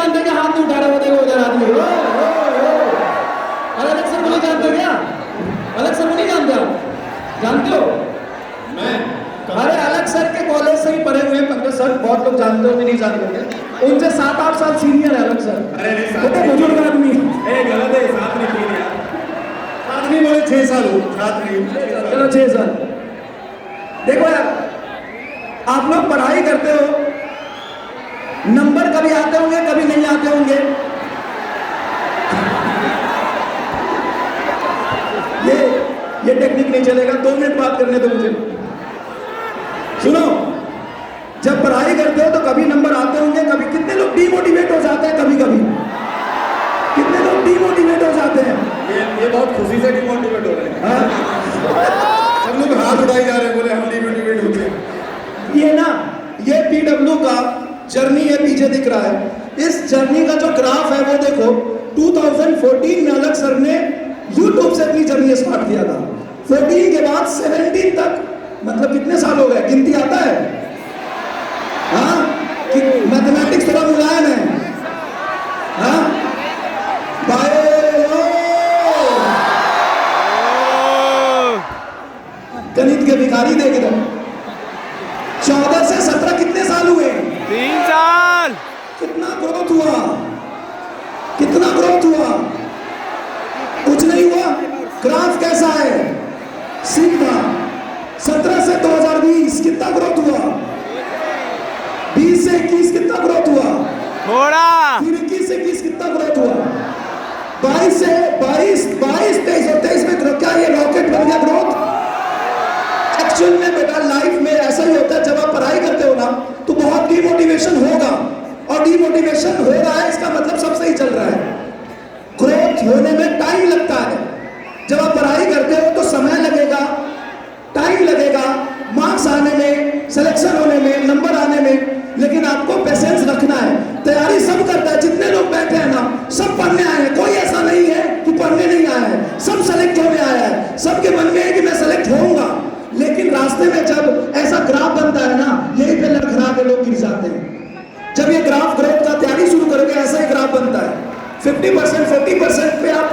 जानते क्या? हाथ नहीं उठा रहे होते उधर आदमी। अरे अलग सर को नहीं जानते क्या? अलग सर को नहीं जानते आप? जानते हो? मैं अरे अलग सर के कॉलेज से ही पढ़े हुए हैं पंकज सर, बहुत लोग जानते हो नहीं जानते होंगे। उनसे 7-8 साल सीनियर है अलग सर। अरे नहीं, वो तो बुजुर्ग आदमी। गलत है, 7 नहीं 3 यार, 7 नहीं बोले 6 साल हो, 7 नहीं, चलो 6 साल। देखो यार, आप लोग पढ़ाई करते हो, नंबर कभी आते होंगे कभी नहीं आते होंगे। ये टेक्निक नहीं चलेगा, 2 मिनट बात करने दो मुझे। सुनो, जब पढ़ाई करते हो तो कभी नंबर आते होंगे, कभी कितने लोग डीमोटिवेट हो जाते हैं कभी कभी? कितने लोग डीमोटिवेट हो जाते हैं? ये बहुत खुशी से डिमोटिवेट हो रहे हैं। सब लोग हाथ उठाए जा रहे हैं, बोले हम डिमोटिवेट होते हैं। ये ना, ये पीडब्ल्यू का जर्नी है, पीछे दिख रहा है। इस जर्नी का जो ग्राफ है वो देखो, 2014 में अलग सर ने यूट्यूब से अपनी जर्नी स्टार्ट किया था। 14 के बाद 17 तक, मतलब कितने साल हो गए? गिनती आता है? हाँ, कि मैथमेटिक्स थोड़ा मुलायम है। हाँ, बायो गणित के भिखारी देख इधर। 14 से 17 कितने साल हुए? 3 साल। कितना ग्रोथ हुआ? कितना ग्रोथ हुआ? कुछ नहीं हुआ। ग्राफ कैसा है? सीधा। 17 से 2020 कितना ग्रोथ हुआ? 20 से 21 कितना ग्रोथ हुआ? थोड़ा। फिर 21 से 21 कितना ग्रोथ हुआ? 22 से 23 और 23 में ग्रोथ। क्या ये रॉकेट बन गया ग्रोथ? एक्चुअल में बेटा लाइफ में ऐसा ही होता है, जब आप पढ़ाई करते हो ना तो बहुत डिमोटिवेशन होगा, और डिमोटिवेशन हो रहा है इसका मतलब सब सही चल रहा है। ग्रोथ होने में टाइम लगता है। जब आप पढ़ाई करते हो तो समय लगेगा, टाइम लगेगा, मार्क्स आने में, सिलेक्शन होने में, नंबर आने में, लेकिन आपको पेशेंस रखना है। तैयारी सब करता है, जितने लोग बैठे हैं ना सब पढ़ने आए हैं, कोई ऐसा नहीं है कि पढ़ने नहीं आया है, सब सेलेक्ट होने आया है। सबके मन में है कि मैं सेलेक्ट होऊंगा, लेकिन रास्ते में जब ऐसा ग्राफ बनता है ना, यहीं पे लड़खड़ा के लोग गिर जाते हैं। जब ये ग्राफ ग्रोथ का तैयारी शुरू करोगे, ऐसा ही ग्राफ बनता है। 50% 40% पे आप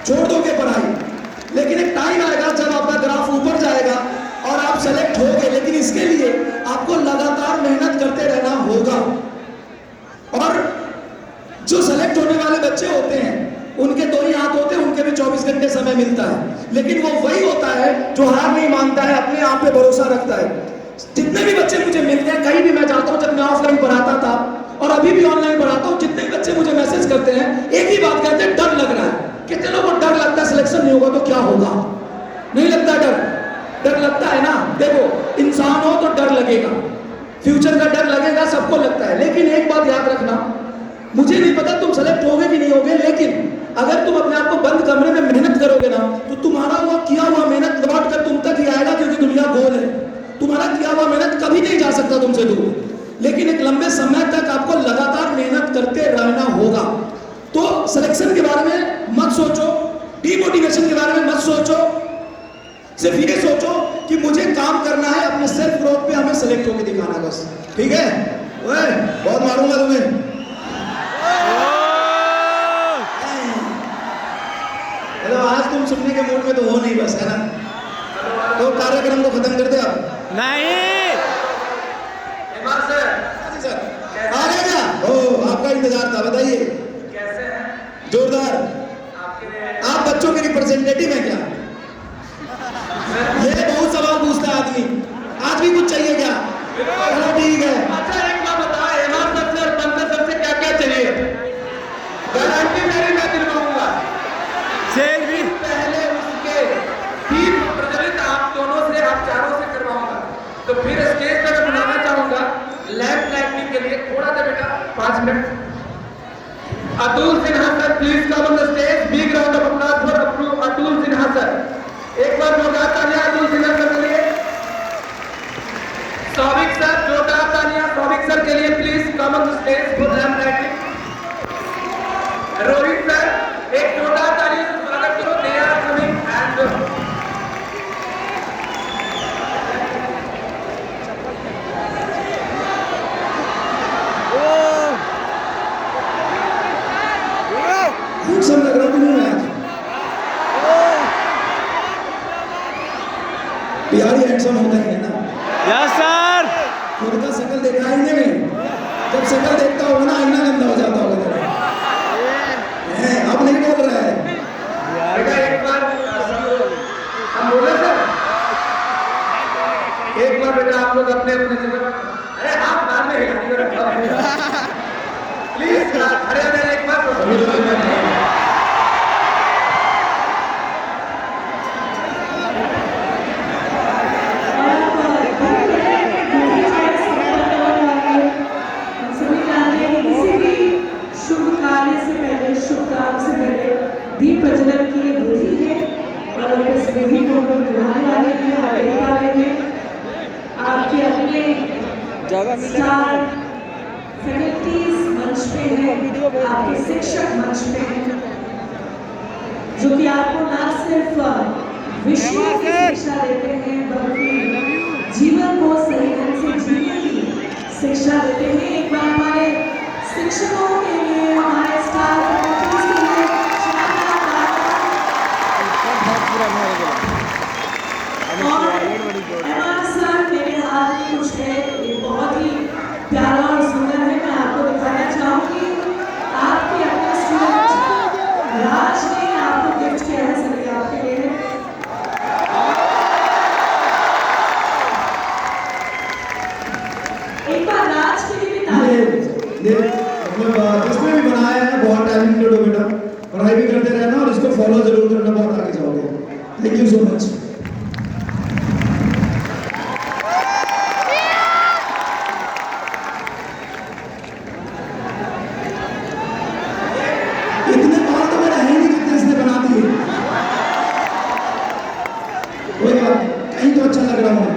छोड़ दोगे पढ़ाई, लेकिन एक टाइम आएगा जब आपका ग्राफ ऊपर जाएगा और आप सेलेक्ट होगे। लेकिन इसके लिए आपको लगातार मेहनत करते रहना होगा। और जो सेलेक्ट होने वाले बच्चे होते हैं उनके 2 ही हाथ होते हैं, उनके भी 24 घंटे समय मिलता है, लेकिन वो वही होता है जो हार नहीं मानता है, अपने आप पे भरोसा रखता है। जितने भी बच्चे मुझे मिलते हैं, कहीं भी मैं जाता हूं, जब मैं ऑफलाइन पढ़ाता था और अभी भी ऑनलाइन पढ़ाता हूं, जितने बच्चे मुझे मैसेज करते हैं एक ही बात कहते हैं, डर लग रहा है। कितने लोगों को डर लगता है सिलेक्शन नहीं होगा तो क्या होगा? नहीं लगता डर? डर लगता है ना। देखो, इंसान हो तो डर लगेगा, फ्यूचर का डर लगेगा, सबको लगता है। लेकिन एक बात याद रखना, मुझे नहीं पता तुम सेलेक्ट होगे कि नहीं होगे, लेकिन अगर तुम अपने आप को बंद कमरे में मेहनत करोगे ना तो तुम्हारा हुआ किया हुआ मेहनत लौट कर तुम तक ही आएगा, क्योंकि दुनिया गोल है। तुम्हारा किया हुआ मेहनत कभी नहीं जा सकता तुमसे दूर, लेकिन एक लंबे समय तक आपको लगातार मेहनत करते रहना होगा। तो सिलेक्शन के बारे में मत सोचो, डिमोटिवेशन के बारे में मत सोचो, सिर्फ ये सोचो कि मुझे काम करना है, अपने सेल्फ ग्रोथ पे हमें सेलेक्ट होकर दिखाना बस। ठीक है? ओए, बहुत मारूंगा तुम्हें। हेलो, आज तुम सुनने के मूड में तो हो नहीं, बस है ना? तो कार्यक्रम को खत्म कर दे आप। नहीं। सर आ गया क्या? ओ, आपका इंतजार था, बताइए। कैसे हैं? जोरदार। आपके आप बच्चों के रिप्रेजेंटेटिव हैं क्या? ये बहुत सवाल पूछता है आदमी। आज भी कुछ चाहिए क्या? चलो ठीक है। अच्छा एक बात बताओ, हेमंत सर से और पंकज सर से क्या क्या चाहिए? गारंटी मेरी, मैं दिलवाऊंगा। सेल भी। पहले उसके टीम प्रज्वलित आप दोनों से, आप चारों से करवाऊंगा। तो फिर स्टेज पे मैं बुलाना चाहूंगा लैंप लाइटिंग के लिए। थोड़ा सा बेटा 5 minute. Atul Sinha sir please come on the stage. Big round of applause for Atul Sinha sir. एक बार जोरदार तालियां अतुल सिन्हा सर के लिए। सौभिक सर, जोरदार तालियां सौभिक सर के लिए please come on the stage for lamp lighting. Rohit sir, एक जोरदार तालियों से स्वागत करो। They are coming and handsome लग रहा हूँ नहीं मैं आज? बिहारी हैंडसम होता ही है ना। Yes sir. खुद का शक्ल देखा आईने में, जब शक्ल देखता होगा ना आईना गंदा हो जाता होगा तेरा। अब नहीं बोल रहा है। बेटा एक बार हम बोले सर, एक बार बेटा आप लोग अपने अपने जगह, अरे आप बाद में हिला प्लीज खड़े हो जाए एक बार। दीप प्रज्वलन की ये विधि है और इस विधि को हम निभाने वाले हैं, आगे वाले हैं। आपके अपने स्टार फैकल्टीज मंच पे हैं, आपके शिक्षक मंच पे हैं, जो कि आपको ना सिर्फ विषय की शिक्षा देते हैं बल्कि जीवन को सही ढंग से जीने की शिक्षा देते हैं। एक बार हमारे शिक्षकों के लिए, हमारे स्टार फैकल्टीज के लिए सर मेरे हाथ में कुछ है, ये बहुत ही प्यारा और सुंदर है। मैं आपको दिखाना चाहूंगी। आपके अपने स्टूडेंट राज ने आपको गिफ्ट किया है सर, ये आपके लिए है। एक बार राज के लिए भी ये मतलब जिसने भी बनाया है बहुत टैलेंटेड हो बेटा, पढ़ाई भी करते रहना और इसको फॉलो जरूर करना, बहुत आगे जाओगे। Thank you so much. इतने बाल तो मेरे हैं नहीं जितने इसने बना दिए। कोई बात नहीं, कहीं तो अच्छा लग रहा हूँ।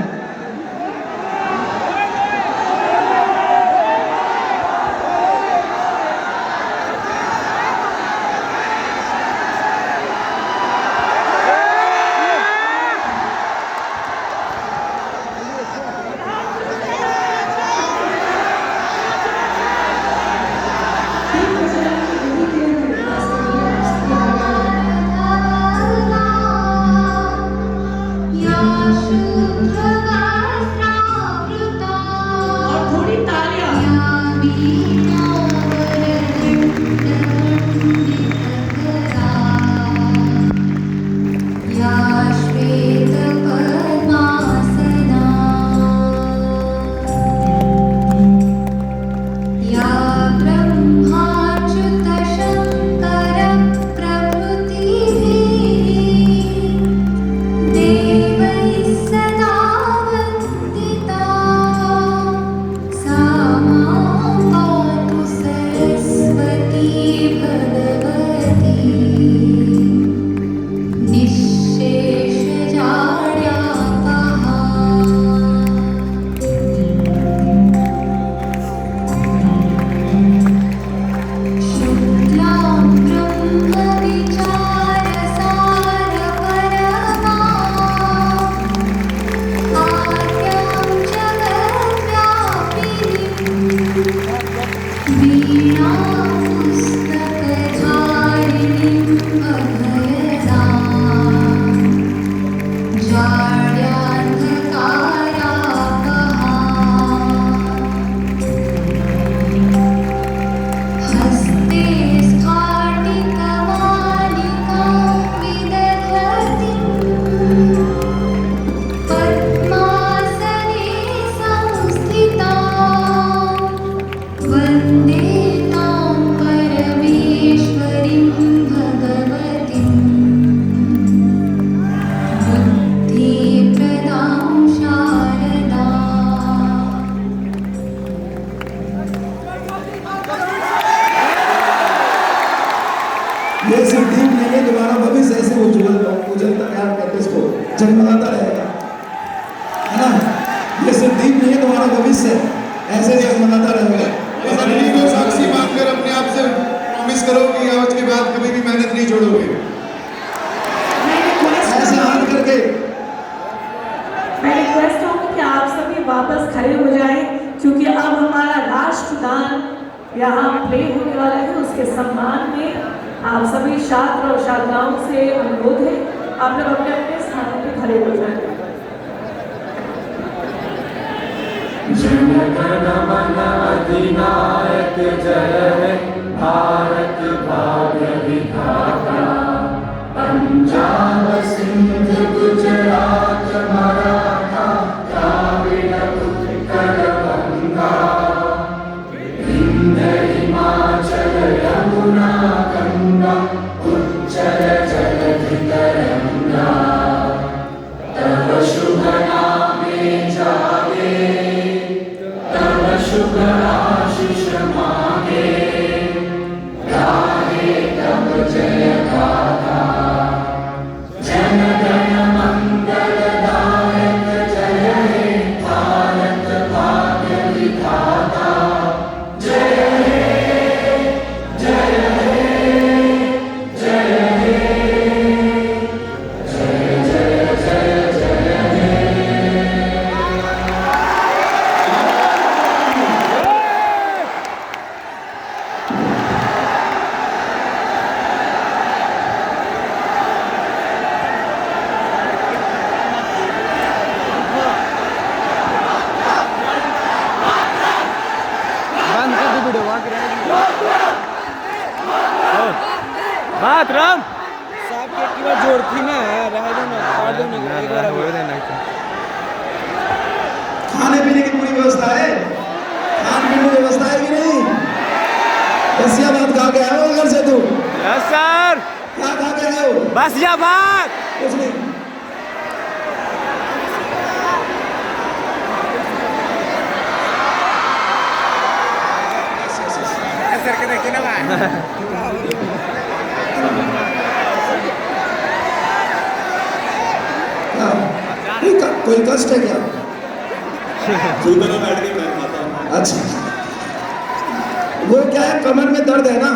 ये सिर्फ दीप नहीं है, तुम्हारा भविष्य ऐसे उजलता क्या कहते हैं इसको, जगमगाता रहेगा, है ना। ये सिर्फ दीप नहीं है, तुम्हारा भविष्य ऐसे जगमगाता रहेगा। इस अग्नि को साक्षी मानकर अपने आप से प्रॉमिस करो कि आज के बाद कभी भी मेहनत नहीं छोड़ोगे। ऐसे हाथ करके मैं रिक्वेस्ट करूंगी कि आप सभी वापस खड़े हो जाएं, क्योंकि अब हमारा राष्ट्रगान यहाँ प्ले होने वाला है। उसके सम्मान में आप सभी छात्र और छात्राओं से अनुरोध है आप लोग अपने अपने स्थानों पर खड़े हो जाएं। जनगण मन अधिनायक जय हे भारत भाग्य विधाता। पंजाब सिंध गुजरात मराठा द्राविड़ उत्कल गंगा। विंध्य हिमाचल यमुना गंगा उच्चल जलधि तरंगा। तव शुभ नामे जागे तव शुभ आशीष मांगे। गाहे तब जय गाथा जन गण मंगलदायक जय हे भारत भाग्य विधाता। जय हे जय हे जय हे जय जय जय जय हे। बंद कर दो वीडियो वहाँ की बात राम साहब के की बार जोड़ थी ना रह दो ना काट दो ना एक बार हो देना खाने पीने की पूरी व्यवस्था है, खाने पीने की व्यवस्था है कि नहीं? गाजियाबाद खा के आए हो घर से तू? यस सर क्या खा के आए हो? बस या बात कुछ नहीं। सर के देखिए ना भाई क्या? कोई कष्ट है क्या? जूते में बैठ के मैं खाता हूँ। अच्छा, वो क्या है, कमर में दर्द है ना?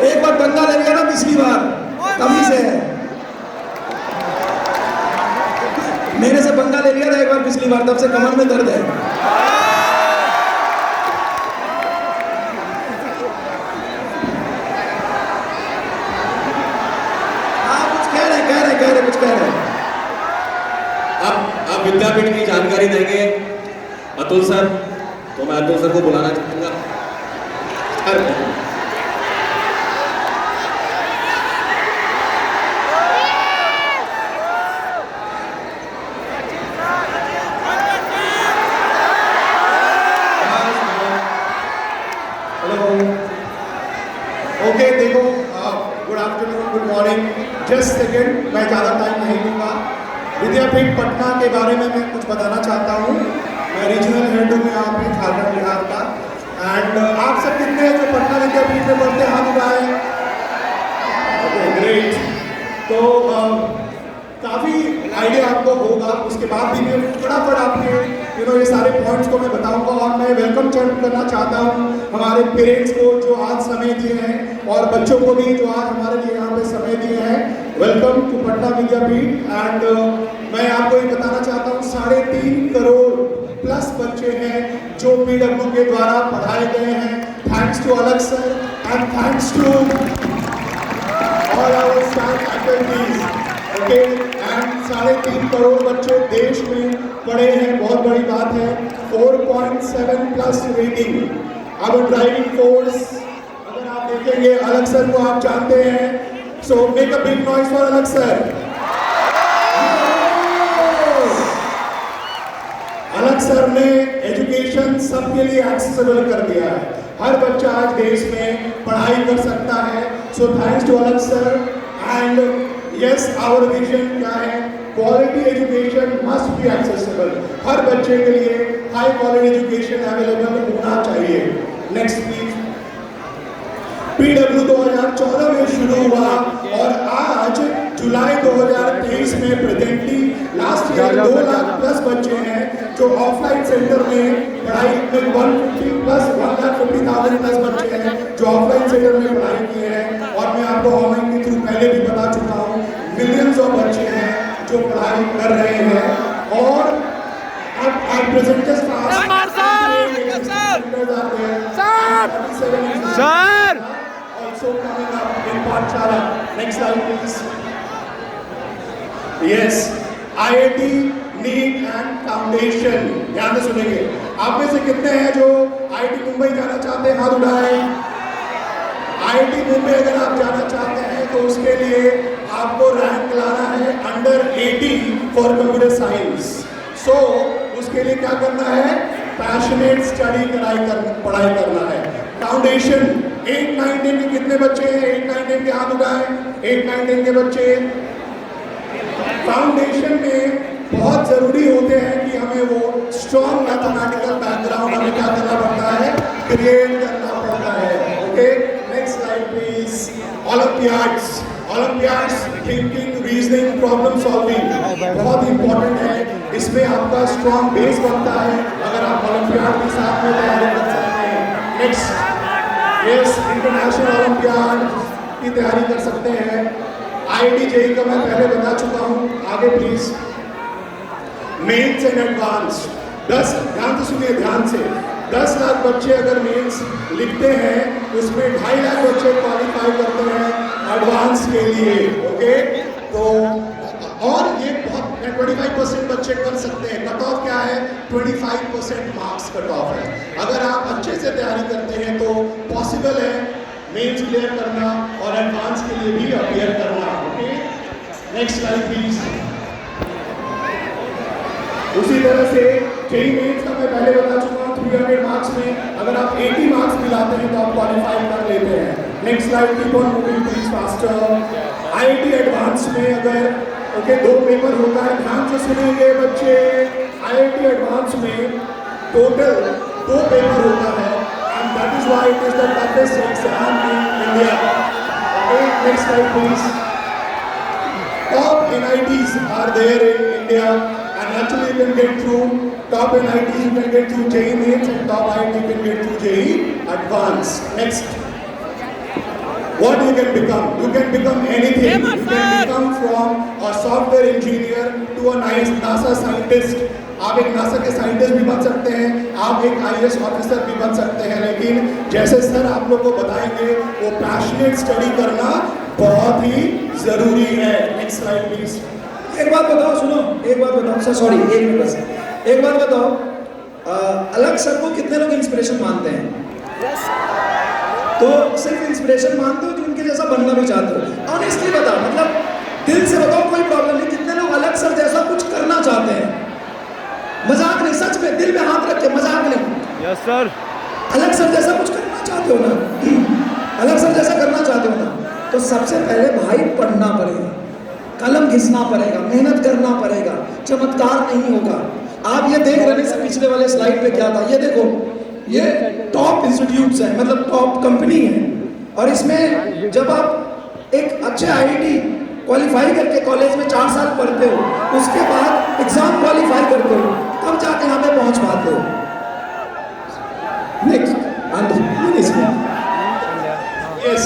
एक बार पंगा ले लिया ना पिछली बार, तभी से है। मेरे से पंगा ले लिया था एक बार पिछली बार, तब से कमर में दर्द है। हाँ, कुछ कह रहे कुछ कह रहे। आप विद्यापीठ की जानकारी देंगे अतुल सर, तो मैं अतुल सर को बुलाना चाहूंगा। हेलो, ओके देखो, good afternoon, good morning. Just second, मैं ज़्यादा टाइम नहीं लूँगा। विद्यापीठ पटना के बारे में मैं कुछ बताना चाहता हूँ। मैं रीजनल हेड हूँ यहाँ पे झारखंड बिहार का। एंड आप सब कितने हैं जो पटना विद्यापीठ में पढ़ते, हाथ उठाएं। Okay great. तो काफ़ी आइडिया आपको होगा, उसके बाद भी मैं फटाफट आपके ये सारे पॉइंट्स को मैं बताऊंगा। और मैं वेलकम करना चाहता हूं हमारे पेरेंट्स को जो आज समय दिए हैं, और बच्चों को भी जो आज हमारे लिए यहाँ पे समय दिए हैं। Welcome to Patna Vidyapeeth. And मैं आपको ये बताना चाहता हूँ 3.5 करोड़ प्लस बच्चे हैं जो PW के द्वारा पढ़ाए गए हैं। थैंक्स टू अलग sir and thanks to all our staff faculties. Okay, and 3.5 crore बच्चे देश में पढ़े हैं, बहुत बड़ी बात है। 4.7 प्लस रेटिंग। अब ड्राइविंग फोर्स अगर आप देखेंगे, अलग सर को आप जानते हैं, so make a big noise for अलग सर। अलग सर ने एजुकेशन सबके लिए एक्सेसिबल कर दिया है। हर बच्चा आज देश में पढ़ाई कर सकता है। सो थैंक्स टू अलग sir. And yes, our vision क्या है? Quality education must be accessible. हर बच्चे के लिए हाई क्वालिटी एजुकेशन अवेलेबल होना चाहिए। Next please. PW 2014 में शुरू हुआ और आज जुलाई 2023 में presently last year 2 lakh plus बच्चे हैं जो ऑफलाइन सेंटर में पढ़ाई में 150 प्लस 1,50,000 प्लस बच्चे हैं जो ऑफलाइन सेंटर में पढ़ाई किए हैं। और मैं आपको ऑनलाइन के थ्रू पहले भी बता चुका हूँ, मिलियंस ऑफ बच्चे हैं जो पढ़ाई कर रहे हैं। और at present just sir also coming up in Pathshala. Next slide, please. Yes, IIT, NEET and Foundation. ध्यान से सुनेंगे. आप में से कितने हैं जो IIT मुंबई जाना चाहते हैं? हाथ उठाएं. IIT मुंबई अगर आप जाना चाहते हैं तो उसके लिए आपको रैंक लाना है अंडर 80 फॉर कंप्यूटर साइंस. सो उसके लिए क्या करना है? पैशनेट स्टडी पढ़ाई करना है. फाउंडेशन 8, 9, 10 के कितने बच्चे हैं? 8, 9, 10 के हाथ उठाएं. 8, 9, 10 के बच्चे. फाउंडेशन में बहुत जरूरी होते हैं कि हमें वो स्ट्रॉन्ग मैथमेटिकल बैकग्राउंड हमें क्या करना पड़ता है? क्रिएट करना पड़ता है. Okay, next slide please. Olympiads, thinking, reasoning, problem solving बहुत इंपॉर्टेंट है. इसमें आपका स्ट्रॉन्ग बेस बनता है अगर आप ओलंपियाड के साथ में तैयारी कर सकते हैं. नेक्स्ट, यस, इंटरनेशनल ओलंपियाड की तैयारी कर सकते हैं. IIT JEE का मैं पहले बता चुका हूँ. आगे प्लीज. मेंस एंड एडवांस 10, ध्यान से सुनिए, ध्यान से. 10 लाख बच्चे अगर मेंस लिखते हैं उसमें 2.5 लाख बच्चे क्वालिफाई करते हैं एडवांस के लिए. ओके, तो और ये बहुत 25% बच्चे कर सकते हैं. कट ऑफ क्या है? 25% मार्क्स कट ऑफ है. अगर आप अच्छे से तैयारी करते हैं तो पॉसिबल है मेंस क्लियर करना और एडवांस के लिए भी अपियर करना. Okay, next slide please. उसी तरह से जेईई मेंस का मैं पहले बता चुका हूँ 300 मार्क्स में अगर आप 80 मार्क्स भी लाते हैं तो आप क्वालिफाई कर लेते हैं. Next slide, keep on moving please faster. IIT advance में अगर ओके 2 पेपर होता है. ध्यान से सुनेंगे बच्चे. IIT एडवांस में टोटल 2 पेपर होता है and that is why it is the toughest exam in India. Okay, next slide please. Top NITs are there in India and actually you can get through top NITs, you can get through JEE Mains and top IIT you can get through JEE Advanced. Next. What you can become? You can become anything. You can become from a software engineer to a nice NASA scientist. आप एक NASA के scientist भी बन सकते हैं, आप एक IAS officer भी बन सकते हैं. लेकिन जैसे सर आप लोग को बताएंगे वो पैशनेट स्टडी करना बहुत ही जरूरी है. Next slide please. एक बात बताओ, सुनो, एक बात बताओ सर, सॉरी, एक मिनट बस. एक बात बताओ, अलग सर को कितने लोग इंस्पिरेशन मानते हैं? तो सिर्फ इंस्पिरेशन मानते हो कि उनके जैसा बनना भी चाहते हो? ऑनेस्टली बताओ, मतलब दिल से बताओ, कोई प्रॉब्लम नहीं. कितने लोग अलग सर जैसा कुछ करना चाहते हैं? मजाक नहीं, सच में दिल में हाथ रख के, मजाक नहीं. Yes sir. अलग सर जैसा कुछ करना चाहते हो ना, अलग सर जैसा करना चाहते हो ना, तो सबसे पहले भाई पढ़ना पड़ेगा, कलम घिसना पड़ेगा, मेहनत करना पड़ेगा. चमत्कार नहीं होगा. आप ये देख रहे हैं, पिछले वाले स्लाइड पे क्या था, ये देखो, ये टॉप इंस्टीट्यूट्स हैं, मतलब टॉप कंपनी है. और इसमें जब आप एक अच्छे IIT क्वालिफाई करके कॉलेज में 4 साल पढ़ते हो, उसके बाद एग्जाम क्वालिफाई करते हो, तब जाके यहाँ पे पहुँच पाते हो. नेक्स्ट, यस,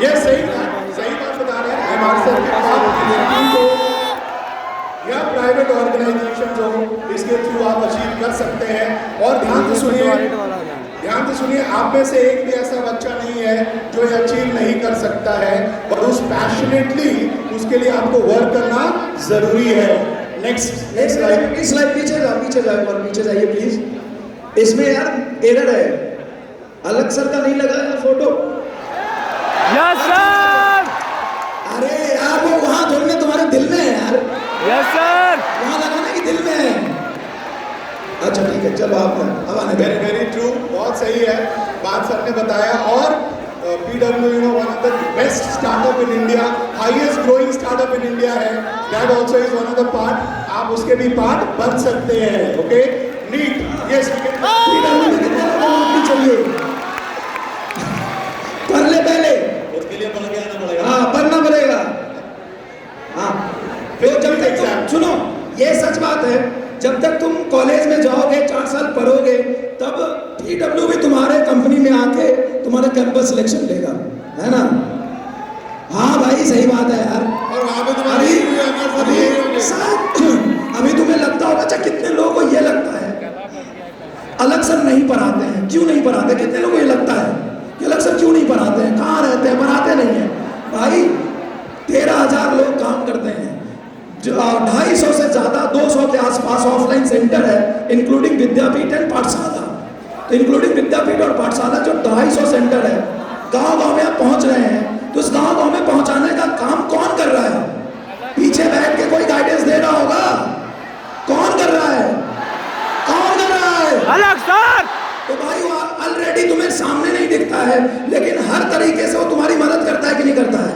ये सही बात बता रहे हैं. हमारे सर के पास या प्राइवेट ऑर्गेनाइजेशन जो इसके थ्रू आप अचीव कर सकते हैं. और ध्यान से सुनिए, आप में से एक भी ऐसा बच्चा नहीं है जो ये अचीव नहीं कर सकता है, और उस पैशनेटली उसके लिए आपको वर्क करना जरूरी है. नेक्स्ट स्लाइड, पीछे जाइए प्लीज. इसमें यार एरर है, अलग सर का नहीं लगा है फोटो. Yes sir. अरे यार वो वहां थोड़ी, तुम्हारे दिल में है यार. Yes sir. वहां लगाना कि दिल में है. अच्छा ठीक है, चलो आप अब आने दो. वेरी ट्रू, बहुत सही है बात सर ने बताया. और PWU one of the best startup in India, highest growing startup in India है. That also is one of the part. आप उसके भी पार्ट बन सकते हैं. ओके, नीट, यस, PWU में कितने लोगों को नौकरी चाहिए? कर ले पहले, उसके लिए बन के आना पड़ेगा. हाँ बनना पड़ेगा. हाँ, फिर जब तक सुनो, ये सच बात है, जब तक तुम कॉलेज में जाओगे, 4 साल पढ़ोगे, तब PWU भी तुम्हारे कंपनी में आके तुम्हारा कैंपस सिलेक्शन लेगा, है ना? हाँ भाई, सही बात है यार. और वहाँ पे अभी तुम्हें लगता होगा, अच्छा कितने लोगों को ये लगता है अलग सर नहीं पढ़ाते हैं? क्यों नहीं पढ़ाते? कितने लोगों को ये लगता है ये लोग सब क्यों नहीं पढ़ाते हैं, कहाँ रहते हैं, पढ़ाते नहीं हैं भाई। 13,000 लोग काम करते हैं, 250 से ज़्यादा 200 के आसपास ऑफलाइन सेंटर है, इंक्लूडिंग विद्यापीठ एंड पाठशाला। तो इंक्लूडिंग विद्यापीठ और पाठशाला जो 250 सेंटर है, गांव-गांव में आप पहुंच रहे हैं, तो उस गांव-गांव में पहुंचाने का काम कौन कर रहा है? पीछे बैठ के कोई गाइडेंस दे रहा होगा? कौन कर रहा है? कौन कर रहा है? अलग सर। तो भाई वो ऑलरेडी तुम्हें सामने नहीं दिखता है, लेकिन हर तरीके से वो तुम्हारी मदद करता है कि नहीं करता है?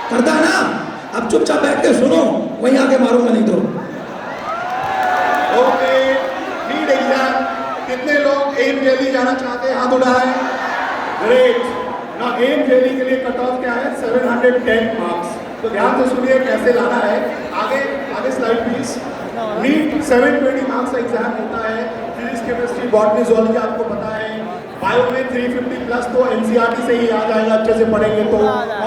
करता है ना? अब चुपचाप बैठ के सुनो, वहीं आके मारूंगा नहीं तो। Okay, NEET exam. कितने लोग एम जेली जाना चाहते हैं? हाथ उठाएं। ग्रेट। ना एम जेली के लिए कट ऑफ क्या है? 710 मार्क्स। तो ध्यान से सुनिए कैसे लाना है। आगे स्लाइड प्लीज। नीट 720 मार्क्स का एग्जाम होता है। फिजिक्स, केमिस्ट्री, बॉटनी, ज़ूलॉजी आपको पता है। बायो में 350 प्लस तो एनसीईआरटी से ही आ जाएगा, अच्छे से पढ़ेंगे तो।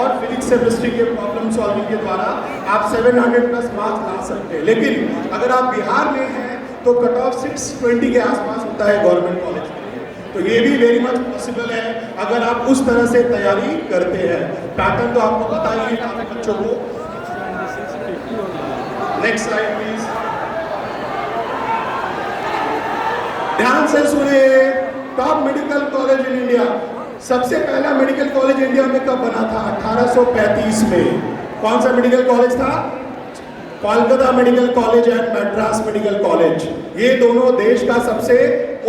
और फिजिक्स केमिस्ट्री के प्रॉब्लम सॉल्विंग के द्वारा आप 700 प्लस मार्क्स ला सकते हैं। लेकिन अगर आप बिहार में हैं तो कट ऑफ 620 के आसपास होता है गवर्नमेंट कॉलेज के लिए। तो ये भी वेरी मच पॉसिबल है अगर आप उस तरह से तैयारी करते हैं। पैटर्न तो आपको पता ही है काफी बच्चों को। Next slide please. ध्यान से सुनिए। Top medical college in India. सबसे पहला मेडिकल कॉलेज इंडिया में कब बना था? 1835 में। कौन सा मेडिकल कॉलेज था? Kolkata medical college and Madras medical college. ये दोनों देश का सबसे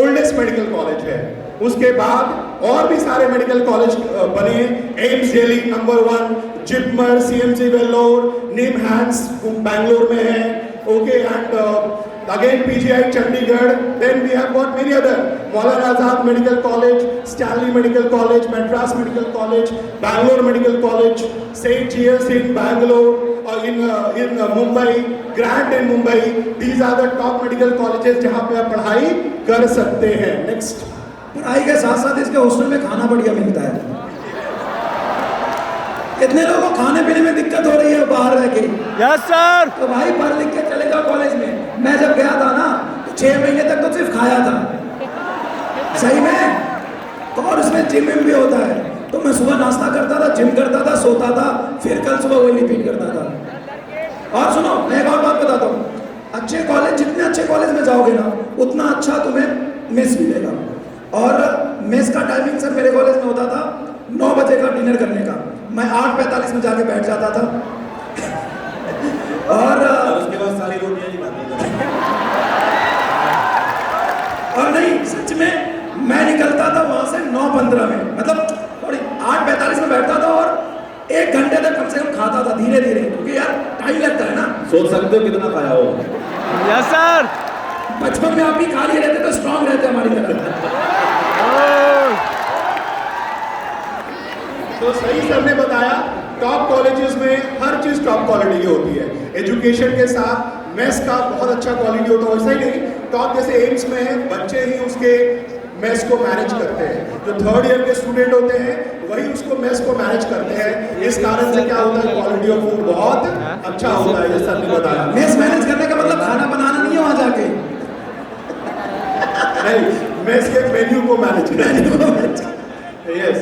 ओल्डेस्ट मेडिकल कॉलेज है। उसके बाद और भी सारे मेडिकल कॉलेज बने। AIIMS Delhi number 1, JIPMER, CMC Vellore, NIMHANS Bangalore में है। Okay, and again PGI Chandigarh, then we have got many other, Maulana Azad Medical College, Stanley Medical College, Madras Medical College, Bangalore Medical College, St. G.S. in Bangalore, in Mumbai, Grant in Mumbai. These are the top medical colleges जहाँ पे आप पढ़ाई कर सकते हैं। Next, पढ़ाई के साथ साथ इसके हॉस्टल में खाना बढ़िया मिलता है। कितने लोगों को खाने पीने में दिक्कत हो रही है बाहर रह के? Yes sir. तो भाई पढ़ लिख के चले जाओ कॉलेज में। मैं जब गया था ना तो 6 महीने तक तो सिर्फ खाया था, सही में। और उसमें जिम भी होता है, तो मैं सुबह नाश्ता करता था, जिम करता था, सोता था, फिर कल सुबह वही रिपीट करता था। और सुनो, मैं एक और बात बताता हूँ, अच्छे कॉलेज, जितने अच्छे कॉलेज में जाओगे ना उतना अच्छा तुम्हें मेस मिलेगा। और मेस का टाइमिंग सर मेरे कॉलेज में होता था 9 बजे का डिनर करने का। मैं 8:45 में जाके बैठ जाता था और उसके बाद सारी रोटियां ही खाते थे। और नहीं, सच में मैं निकलता था वहां से 9:15 में, मतलब थोड़ी 8:45 में बैठता था और 1 घंटे तक कम से कम खाता था धीरे धीरे, क्योंकि यार टाइम लगता है ना। सोच सकते हो कितना खाया हो। Yes sir. बचपन में आप भी खा लिए रहते तो स्ट्रांग रहते हमारी तरह। तो सही सर ने बताया, टॉप कॉलेजेस में हर चीज टॉप क्वालिटी की होती है। एजुकेशन के साथ मेस का बहुत अच्छा क्वालिटी होता है। वैसा ही नहीं, टॉप जैसे एम्स में है, बच्चे ही उसके मेस को मैनेज करते हैं। जो 3rd ईयर के स्टूडेंट होते हैं वही उसको मेस को मैनेज करते हैं। इस कारण से क्या होता है, क्वालिटी ऑफ फूड बहुत अच्छा होता है, जैसा सर ने बताया। मेस मैनेज करने का मतलब खाना बनाना नहीं है वहां जाके, नहीं, मेस के मेन्यू को मैनेज करना। Yes,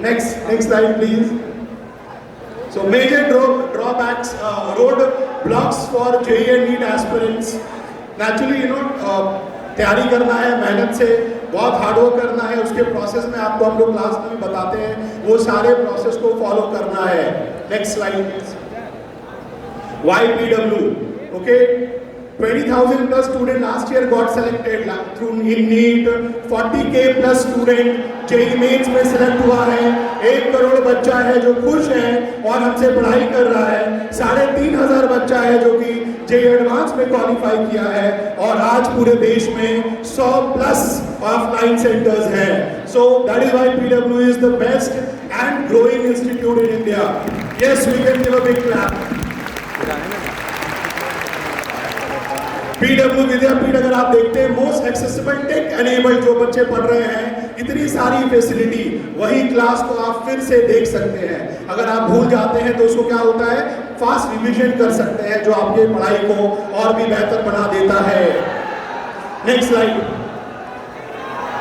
next slide please. So major drawbacks, road blocks for JEE and NEET aspirants. Naturally, you know, तैयारी करना है, मेहनत से बहुत हार्ड वर्क करना है। उसके प्रोसेस में आपको हम लोग क्लास में भी बताते हैं, वो सारे प्रोसेस को फॉलो करना है। Next slide please. YPW, okay, 20,000 plus student last year got selected through in NEET, 40K plus student JEE mains में सिलेक्ट हुआ है। 1 करोड़ बच्चा है जो खुश है और हमसे पढ़ाई कर रहा है। 3,500 बच्चा है जो कि JEE एडवांस में क्वालिफाई किया है। और आज पूरे देश में 100 प्लस ऑफलाइन सेंटर्स हैं। So that is why PW is the best and growing institute in India. Yes, we can give a big clap. PW विद्यापीठ अगर आप देखते हैं, मोस्ट एक्सेसिबल टेक एनेबल जो बच्चे पढ़ रहे हैं, इतनी सारी फैसिलिटी, वही क्लास को आप फिर से देख सकते हैं। अगर आप भूल जाते हैं तो उसको क्या होता है, फास्ट रिवीजन कर सकते हैं, जो आपके पढ़ाई को और भी बेहतर बना देता है। Next slide.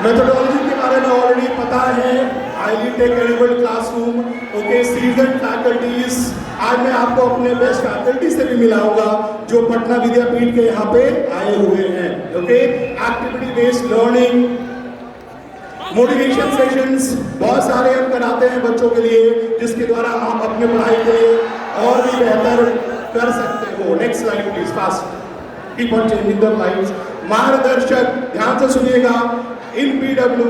मेथोडोलॉजी के बारे में ऑलरेडी पता है, highly tech enabled classroom, okay, season faculties. आज मैं आपको अपने बेस्ट फैकल्टी से भी मिलाऊंगा जो पटना विद्यापीठ के यहाँ पे आए हुए हैं, okay. Activity based learning, motivation sessions बहुत सारे हम कराते हैं बच्चों के लिए, जिसके द्वारा आप अपने पढ़ाई के लिए और भी बेहतर कर सकते हो। Next slide please, fast, keep on changing the lives. मार्गदर्शक, ध्यान से सुनिएगा, इन पीडब्ल्यू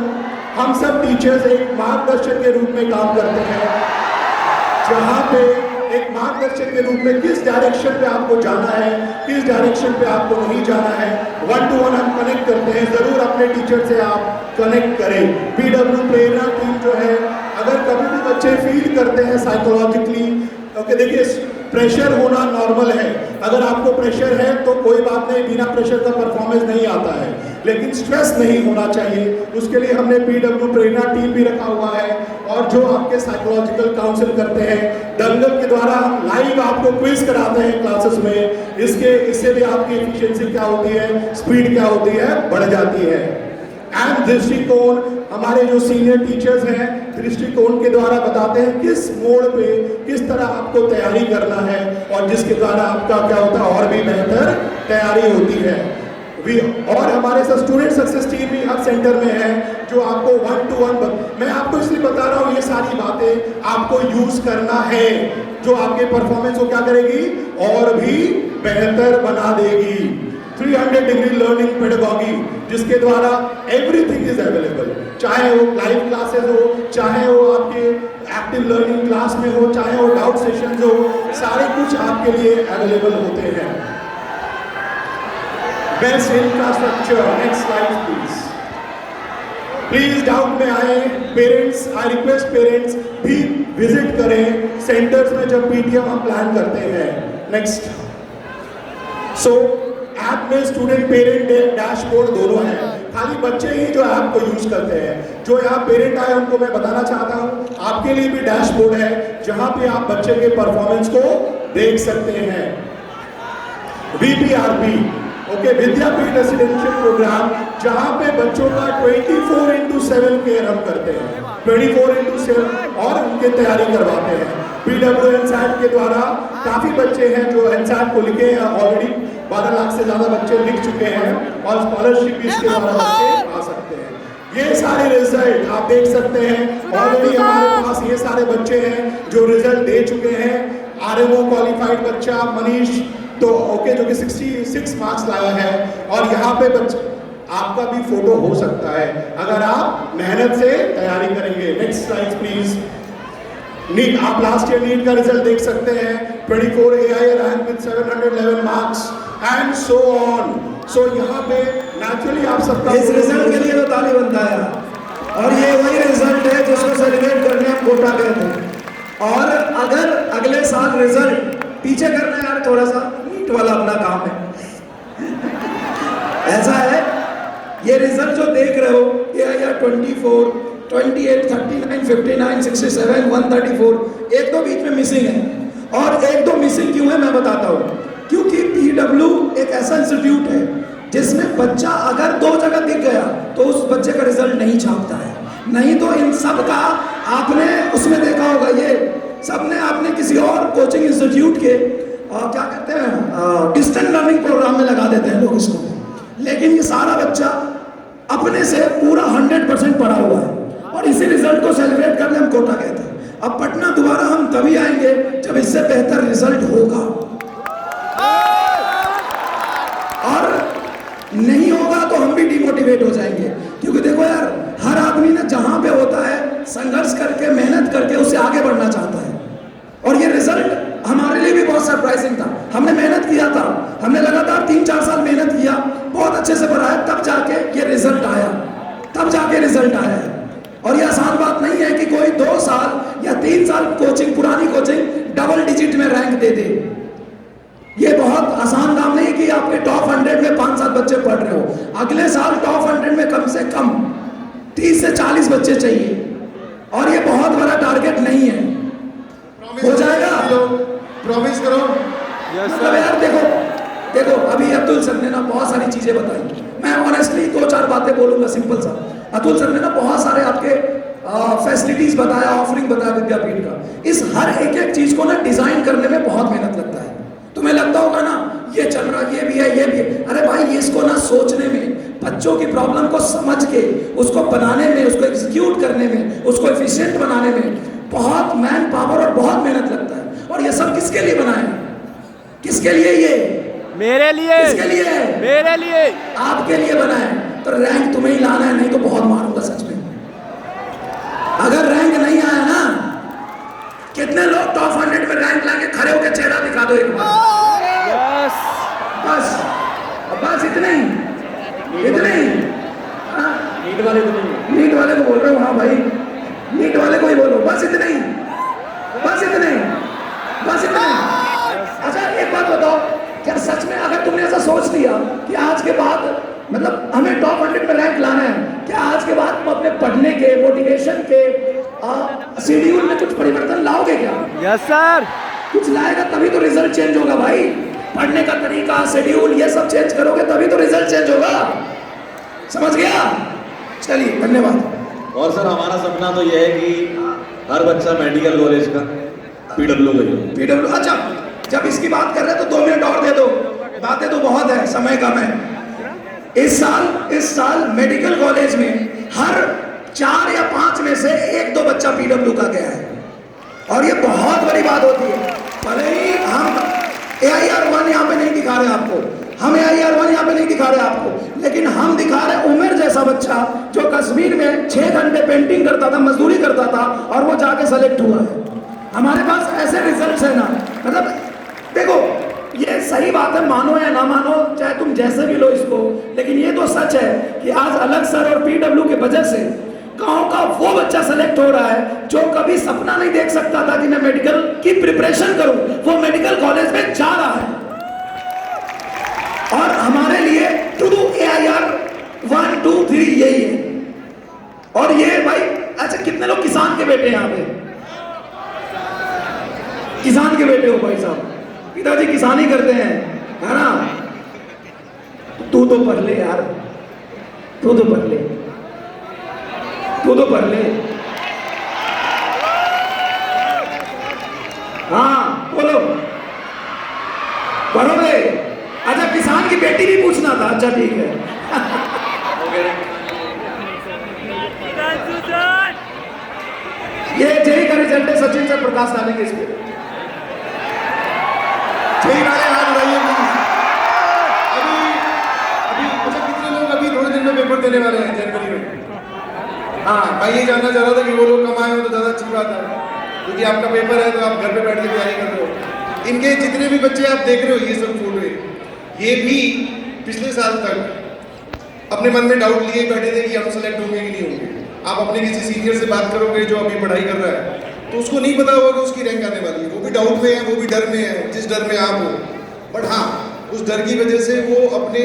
हम सब टीचर्स एक मार्गदर्शक के रूप में काम करते हैं, जहां पे एक मार्गदर्शक के रूप में किस डायरेक्शन पे आपको जाना है, किस डायरेक्शन पे आपको नहीं जाना है, 1 to 1 हम कनेक्ट करते हैं। जरूर अपने टीचर से आप कनेक्ट करें। पीडब्ल्यू प्रेरणा टीम जो है, अगर कभी भी बच्चे फील करते हैं साइकोलॉजिकली, ओके, देखिए प्रेशर होना नॉर्मल है, अगर आपको प्रेशर है तो कोई बात नहीं, बिना प्रेशर का परफॉर्मेंस नहीं आता है, लेकिन स्ट्रेस नहीं होना चाहिए। उसके लिए हमने पीडब्ल्यू प्रेरणा टीम भी रखा हुआ है, और जो आपके साइकोलॉजिकल काउंसिल करते हैं। दंगल के द्वारा हम लाइव आपको क्विज कराते हैं क्लासेस में, इससे भी आपकी एफिशिएंसी क्या होती है, स्पीड क्या होती है, बढ़ जाती है। एंड दृष्टिकोण, हमारे जो सीनियर टीचर्स हैं दृष्टिकोण के द्वारा बताते हैं किस मोड़ पे किस तरह आपको तैयारी करना है, और जिसके द्वारा आपका क्या होता है, और भी बेहतर तैयारी होती है। और हमारे साथ स्टूडेंट सक्सेस टीम भी हर सेंटर में है, जो आपको 1 to 1, मैं आपको इसलिए बता रहा हूँ, ये सारी बातें आपको यूज करना है, जो आपके परफॉर्मेंस को क्या करेगी, और भी बेहतर बना देगी। 300 डिग्री लर्निंग पेडागॉजी, जिसके द्वारा एवरीथिंग इज अवेलेबल, चाहे वो लाइव क्लासेस हो, चाहे वो आपके एक्टिव लर्निंग क्लास में हो, चाहे वो डाउट सेशंस हो, सारे कुछ आपके लिए अवेलेबल होते हैं। Best infrastructure, next slide please. Please doubt में आए पेरेंट्स, आई रिक्वेस्ट पेरेंट्स भी विजिट करें सेंटर्स में जब पीटीएम हम प्लान करते हैं। नेक्स्ट, सो ऐप में स्टूडेंट पेरेंट डैशबोर्ड दोनों हैं, खाली बच्चे ही जो ऐप को यूज करते हैं। जो यहाँ पेरेंट आए उनको मैं बताना चाहता हूँ, आपके लिए भी डैशबोर्ड है, जहां पे आप बच्चे के परफॉर्मेंस को देख सकते हैं। VPRP, ओके, विद्यापीठ रेसिडेंशियल प्रोग्राम, जहां पे बच्चों का 24/7 केयर हम करते हैं, 24/7, और उनके तैयारी करवाते हैं। पीडब्ल्यू एनसैट के द्वारा काफी बच्चे हैं जो एनसैट को लिखे हैं, ऑलरेडी 12 लाख से ज्यादा बच्चे लिख चुके हैं, और स्कॉलरशिप भी इसके द्वारा बच्चे आ सकते हैं। ये सारे रिजल्ट आप देख सकते हैं, ऑलरेडी हमारे पास ये सारे बच्चे हैं जो रिजल्ट दे चुके हैं। RMO क्वालिफाइड बच्चा मनीष, तो ओके, जो कि 66 मार्क्स लाया है, और यहाँ पे बच्चे आपका भी फोटो हो सकता है अगर आप मेहनत से तैयारी करेंगे। Next slide please. नीट, आप लास्ट ईयर नीट का रिजल्ट देख सकते हैं, 24 AI rank with 711 marks and so on. So यहाँ पे नेचुरली आप सबका इस रिजल्ट के लिए तो ताली बनता है, और ये वही रिजल्ट है जिसको सेलिब्रेट करने हम कोटा गए थे। और अगर अगले साल रिजल्ट पीछे करना है यार, थोड़ा सा नीट वाला अपना काम है ऐसा है, ये रिजल्ट जो देख रहे हो, ये आया 24, 28, 39, 59, 67, 134, एक दो बीच में मिसिंग है। और एक दो मिसिंग क्यों है मैं बताता हूँ, क्योंकि पीडब्ल्यू एक ऐसा इंस्टीट्यूट है जिसमें बच्चा अगर 2 जगह दिख गया तो उस बच्चे का रिजल्ट नहीं छापता है। नहीं तो इन सब का आपने उसमें देखा होगा, ये सबने आपने किसी और कोचिंग इंस्टीट्यूट के क्या कहते हैं डिस्टेंस लर्निंग प्रोग्राम में लगा देते हैं लोग इसको, लेकिन ये सारा बच्चा अपने से पूरा 100% पढ़ा हुआ है, और इसी रिजल्ट को सेलिब्रेट करने हम कोटा गए थे। अब पटना दोबारा हम तभी आएंगे जब इससे बेहतर रिजल्ट होगा, और नहीं होगा तो हम भी डिमोटिवेट हो जाएंगे। क्योंकि देखो यार, हर आदमी ने जहां पे होता है संघर्ष करके मेहनत करके उससे आगे बढ़ना चाहता है, और ये रिजल्ट हमारे लिए भी बहुत सरप्राइजिंग था। हमने मेहनत किया था, हमने लगातार 3-4 साल मेहनत किया, बहुत अच्छे से पढ़ाया, तब जाके ये रिजल्ट आया, तब जाके रिजल्ट आया है। और ये आसान बात नहीं है कि कोई 2 साल या 3 साल कोचिंग, पुरानी कोचिंग डबल डिजिट में रैंक दे दे। ये बहुत आसान काम नहीं है कि आपके टॉप 100 में 5-7 बच्चे पढ़ रहे हो। अगले साल टॉप 100 में कम से कम 30 से 40 बच्चे चाहिए, और ये बहुत बड़ा टारगेट नहीं है, हो जाएगा। प्रॉमिस करो। मतलब यार देखो अभी अब्दुल सर ने ना बहुत सारी चीजें बताई, मैं ऑनेस्टली 2-4 बातें बोलूंगा सिंपल सा। अतुल सर ने ना बहुत सारे आपके फैसिलिटीज बताया, ऑफरिंग बताया विद्यापीठ का। इस हर एक एक चीज को ना डिजाइन करने में बहुत मेहनत लगता है। तुम्हें लगता होगा ना ये चल रहा, ये भी है, ये भी है। अरे भाई ये इसको ना सोचने में, बच्चों की प्रॉब्लम को समझ के उसको बनाने में, उसको एग्जीक्यूट करने में, उसको एफिशिएंट बनाने में बहुत मैन पावर और बहुत मेहनत लगता है। और ये सब किसके लिए बनाए? किसके लिए? ये मेरे लिए, किसके लिए? मेरे लिए, आपके लिए बनाए। तो रैंक तुम्हें ही लाना है, नहीं तो बहुत मारूंगा सच में। अगर रैंक नहीं आया ना, कितने लोग टॉप 100 में रैंक लाके खड़े होकर चेहरा दिखा दो एक बार। यस, बस बस इतने ही, इतने ही। नीट वाले तो नहीं, नीट वाले को बोल रहे हो? हाँ भाई, नीट वाले को ही बोलो, बस इतने ही, बस इतने ही, बस इतने ही। अच्छा एक बात बताओ, क्या सच में अगर तुमने ऐसा सोच लिया कि आज के बाद मतलब हमें टॉप 100 में रैंक लाना है, क्या आज के बाद तुम अपने पढ़ने के, मोटिवेशन के शेड्यूल में कुछ परिवर्तन लाओगे क्या? Yes sir. कुछ लाएगा तभी तो रिजल्ट चेंज होगा भाई। पढ़ने का तरीका, शेड्यूल, ये सब चेंज करोगे तभी तो रिजल्ट चेंज होगा। समझ गया? चलिए धन्यवाद। और सर हमारा सपना तो यह है कि हर बच्चा मेडिकल कॉलेज का पीडब्ल्यू का ही। पीडब्ल्यू, अच्छा जब इसकी बात कर रहे हैं तो 2 मिनट और दे दो, बातें तो बहुत है, समय कम है। इस साल मेडिकल कॉलेज में हर 4 या 5 में से 1-2 बच्चा पीडब्ल्यू का गया है, और ये बहुत बड़ी बात होती है। भले ही हम AIR1 यहाँ पे नहीं दिखा रहे आपको, हम AIR1 यहाँ पे नहीं दिखा रहे आपको, लेकिन हम दिखा रहे उमेर जैसा बच्चा जो कश्मीर में 6 घंटे पेंटिंग करता था, मजदूरी करता था, और वो जाके सेलेक्ट हुआ है। हमारे पास ऐसे रिजल्ट्स है ना, मतलब देखो ये सही बात है, मानो या ना मानो, चाहे तुम जैसे भी लो इसको, लेकिन ये तो सच है कि आज अलग सर और पीडब्ल्यू के वजह से गांव का वो बच्चा सेलेक्ट हो रहा है जो कभी सपना नहीं देख सकता था कि मैं मेडिकल की प्रिपरेशन करूं, वो मेडिकल कॉलेज में जा रहा है। और हमारे लिए टू डू AIR1, 2, 3 यही है। और ये भाई, अच्छा कितने लोग किसान के बेटे यहाँ पे? किसान के बेटे हो भाई साहब, पिताजी किसानी करते हैं, है ना? तू तो पढ़ ले यार, तू तो पढ़ ले, तू तो पढ़ ले। हाँ बोलो, पढ़ोगे? अच्छा किसान की बेटी भी पूछना था, अच्छा ठीक है। ये जेई का रिजल्ट है, सचिन से प्रकाश डालेंगे इस पे। जेई वाले हाथ उठाइए प्लीज। अभी अच्छा कितने लोग अभी थोड़े दिन में पेपर देने वाले हैं जनवरी में? हाँ, मैं ये जानना चाह रहा था कि वो लोग कम आए हो तो ज़्यादा अच्छी बात है, क्योंकि आपका पेपर है तो आप घर पे बैठ के तैयारी कर रहे हो। इनके जितने भी बच्चे आप देख रहे हो, ये सब फोटो, ये भी पिछले साल तक अपने मन में डाउट लिए बैठे थे कि हम सेलेक्ट होंगे कि नहीं होंगे। आप अपने किसी सीनियर से बात करोगे जो अभी पढ़ाई कर रहा है, तो उसको नहीं पता होगा कि उसकी रैंक आने वाली है। वो भी डाउट में है, वो भी डर में है, जिस डर में आप हो। बट हाँ, उस डर की वजह से वो अपने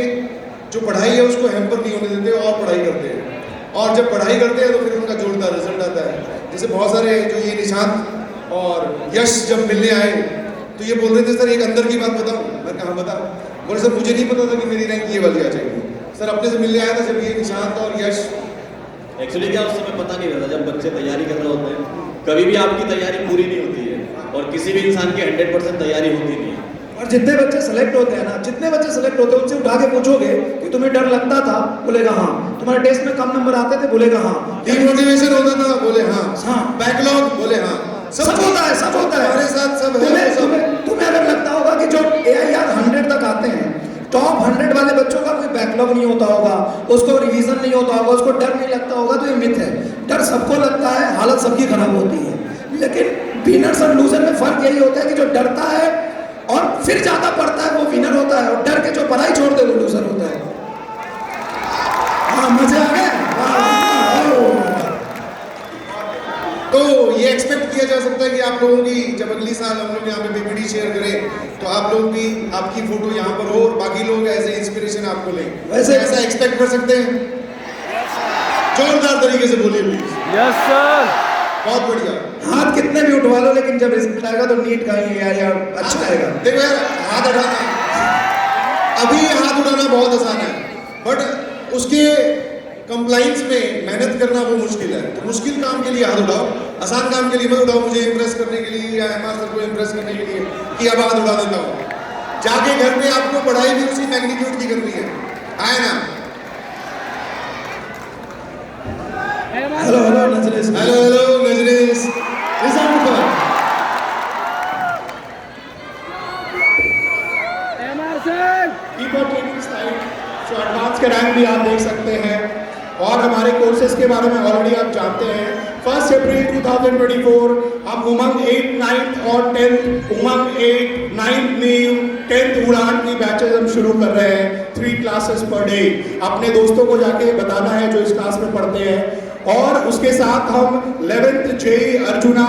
जो पढ़ाई है उसको हैम्पर नहीं होने देते और पढ़ाई करते हैं। और जब पढ़ाई करते हैं तो फिर उनका जोरदार रिजल्ट आता है। जैसे बहुत सारे जो ये निशांत और यश जब मिलने आए तो ये बोल रहे थे सर एक अंदर की बात बताऊं। मैं कहा बताओ। बोले सर मुझे नहीं पता था कि मेरी रैंक ये वाली आ जाएगी। सर अपने से मिलने आया था जब ये निशांत और यश। एक्चुअली क्या उस समय पता नहीं रहता, जब बच्चे तैयारी कर रहे होते हैं कभी भी आपकी तैयारी पूरी नहीं होती है, और किसी भी इंसान की 100% तैयारी होती नहीं है। और जितने बच्चे सेलेक्ट होते हैं ना, जितने बच्चे सेलेक्ट होते हैं उनसे उठा के पूछोगे कि तुम्हें डर लगता था, बोलेगा हाँ। तुम्हारे टेस्ट में कम नंबर आते थे, बोलेगा हाँ। डिमोटिवेशन होता था, बोले हाँ। हाँ। बैकलॉग, बोले हाँ। सब होता है, सब होता है। हमारे साथ सब है। तुम्हें अगर लगता होगा कि जो AIR 100 तक आते हैं, टॉप 100 वाले बच्चों का कोई बैकलॉग नहीं होता होगा, उसको रिवीजन नहीं होता होगा, उसको डर नहीं लगता होगा, तो ये मिथ है। डर सबको लगता है, हालत सबकी खराब होती है, लेकिन विनर्स और लूजर में फर्क यही होता है कि जो डरता है और फिर ज्यादा पढ़ता है वो विनर होता है, और डर के जो पढ़ाई छोड़ दे वो लूजर होता है। हाँ, मजे आ गए। तो ये एक्सपेक्ट किया जा सकता है कि आप लोगों की जब अगली साल हम लोग यहाँ पे PPT शेयर करें तो आप लोग भी, आपकी फोटो यहाँ पर हो और बाकी लोग ऐसे इंस्पिरेशन आपको लें। वैसे ऐसा एक्सपेक्ट कर सकते हैं? जोरदार तरीके से बोलिए प्लीज। Yes sir. बहुत बढ़िया। हाथ कितने भी उठवा लो, लेकिन जब रिजल्ट आएगा तो नीट का ही या अच्छा आएगा। देखो यार, हाथ उठाना, अभी हाथ उठाना बहुत आसान है, बट उसके कंप्लाइंस में मेहनत करना वो मुश्किल है, तो मुश्किल काम के लिए हाथ उठाओ, आसान काम के लिए मत उठाओ। मुझे इम्प्रेस करने के लिए या एमआर सर को इम्प्रेस करने के लिए कि अब हाथ उठा देता हूँ। जाके घर में आपको पढ़ाई भी उसी मैग्नीट्यूड की करनी है ना। Hello hello Najresh, hello Najresh, keyboard training style, so advance के रैंक भी आप देख सकते हैं और हमारे कोर्सेज के बारे में ऑलरेडी आप जानते हैं। 1 अप्रैल 2024 हम उमंग 8, 9 और 10th उमंग 8, 9th नीव 10th उड़ान की बैचेस हम शुरू कर रहे हैं 3 क्लासेस पर डे। अपने दोस्तों को जाके बताना है जो इस क्लास में पढ़ते हैं। और उसके साथ हम 11th जेई अर्जुना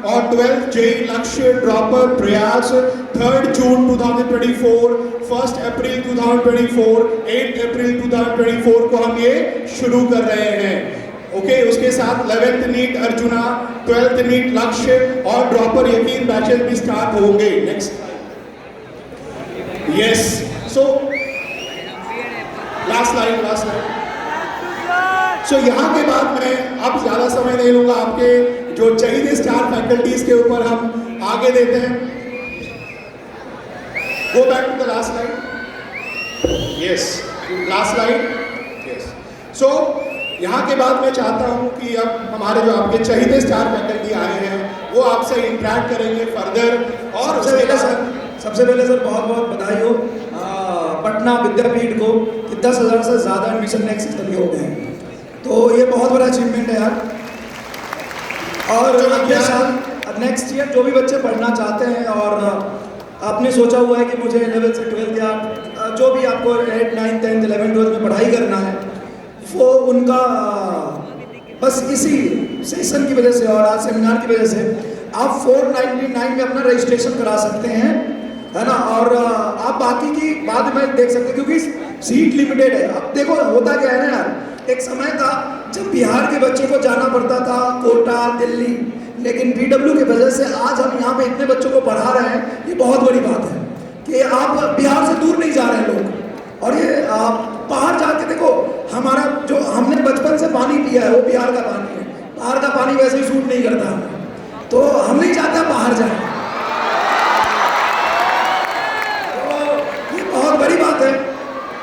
और 12th जेई लक्ष्य ड्रॉपर प्रयास 3rd जून 2024, 1 अप्रैल 2024, 8 अप्रैल 2024 को हम ये शुरू कर रहे हैं। ओके, उसके साथ 11th NEET arjuna, 12th NEET लक्ष्य और ड्रॉपर यकीन बैचेस भी स्टार्ट होंगे। Next, yes, so last line. So यहाँ के बाद मैं अब ज़्यादा समय नहीं लूँगा, आपके जो चाहिए स्टार फैकल्टीज के ऊपर हम आगे देते हैं। Go back to the last line. Yes, last line. Yes, so यहाँ के बाद मैं चाहता हूँ कि अब हमारे जो आपके चाहिए स्टार फैकल्टी आए हैं वो आपसे इंटरेक्ट करेंगे फर्दर। और सबसे पहले सर बहुत बहुत बधाई हो पटना विद्यापीठ को कि 10,000 से ज़्यादा एडमिशन नेक्स्ट सीजन के हो गए हैं, तो ये बहुत बड़ा अचीवमेंट है यार। और अगले साल नेक्स्ट ईयर जो भी बच्चे पढ़ना चाहते हैं और आपने सोचा हुआ है कि मुझे 11th से 12th या जो भी आपको 8, 9, 10, 11, 12 में पढ़ाई करना है, वो उनका बस इसी सेशन की वजह से और आज सेमिनार की वजह से आप 499 में अपना रजिस्ट्रेशन करा सकते हैं, है ना। और आप बाकी की बाद में देख सकते हैं क्योंकि सीट लिमिटेड है। अब देखो होता क्या है ना यार, एक समय था जब बिहार के बच्चों को जाना पड़ता था कोटा, दिल्ली, लेकिन बीडब्ल्यू की वजह से आज हम यहाँ पे इतने बच्चों को पढ़ा रहे हैं। ये बहुत बड़ी बात है कि आप बिहार से दूर नहीं जा रहे हैं लोग। और ये आप बाहर जाके देखो, हमारा जो हमने बचपन से पानी पिया है वो बिहार का पानी है। बाहर का पानी वैसे ही सूट नहीं करता हमें, तो हम नहीं चाहते बाहर जाए। तो ये बहुत बड़ी बात है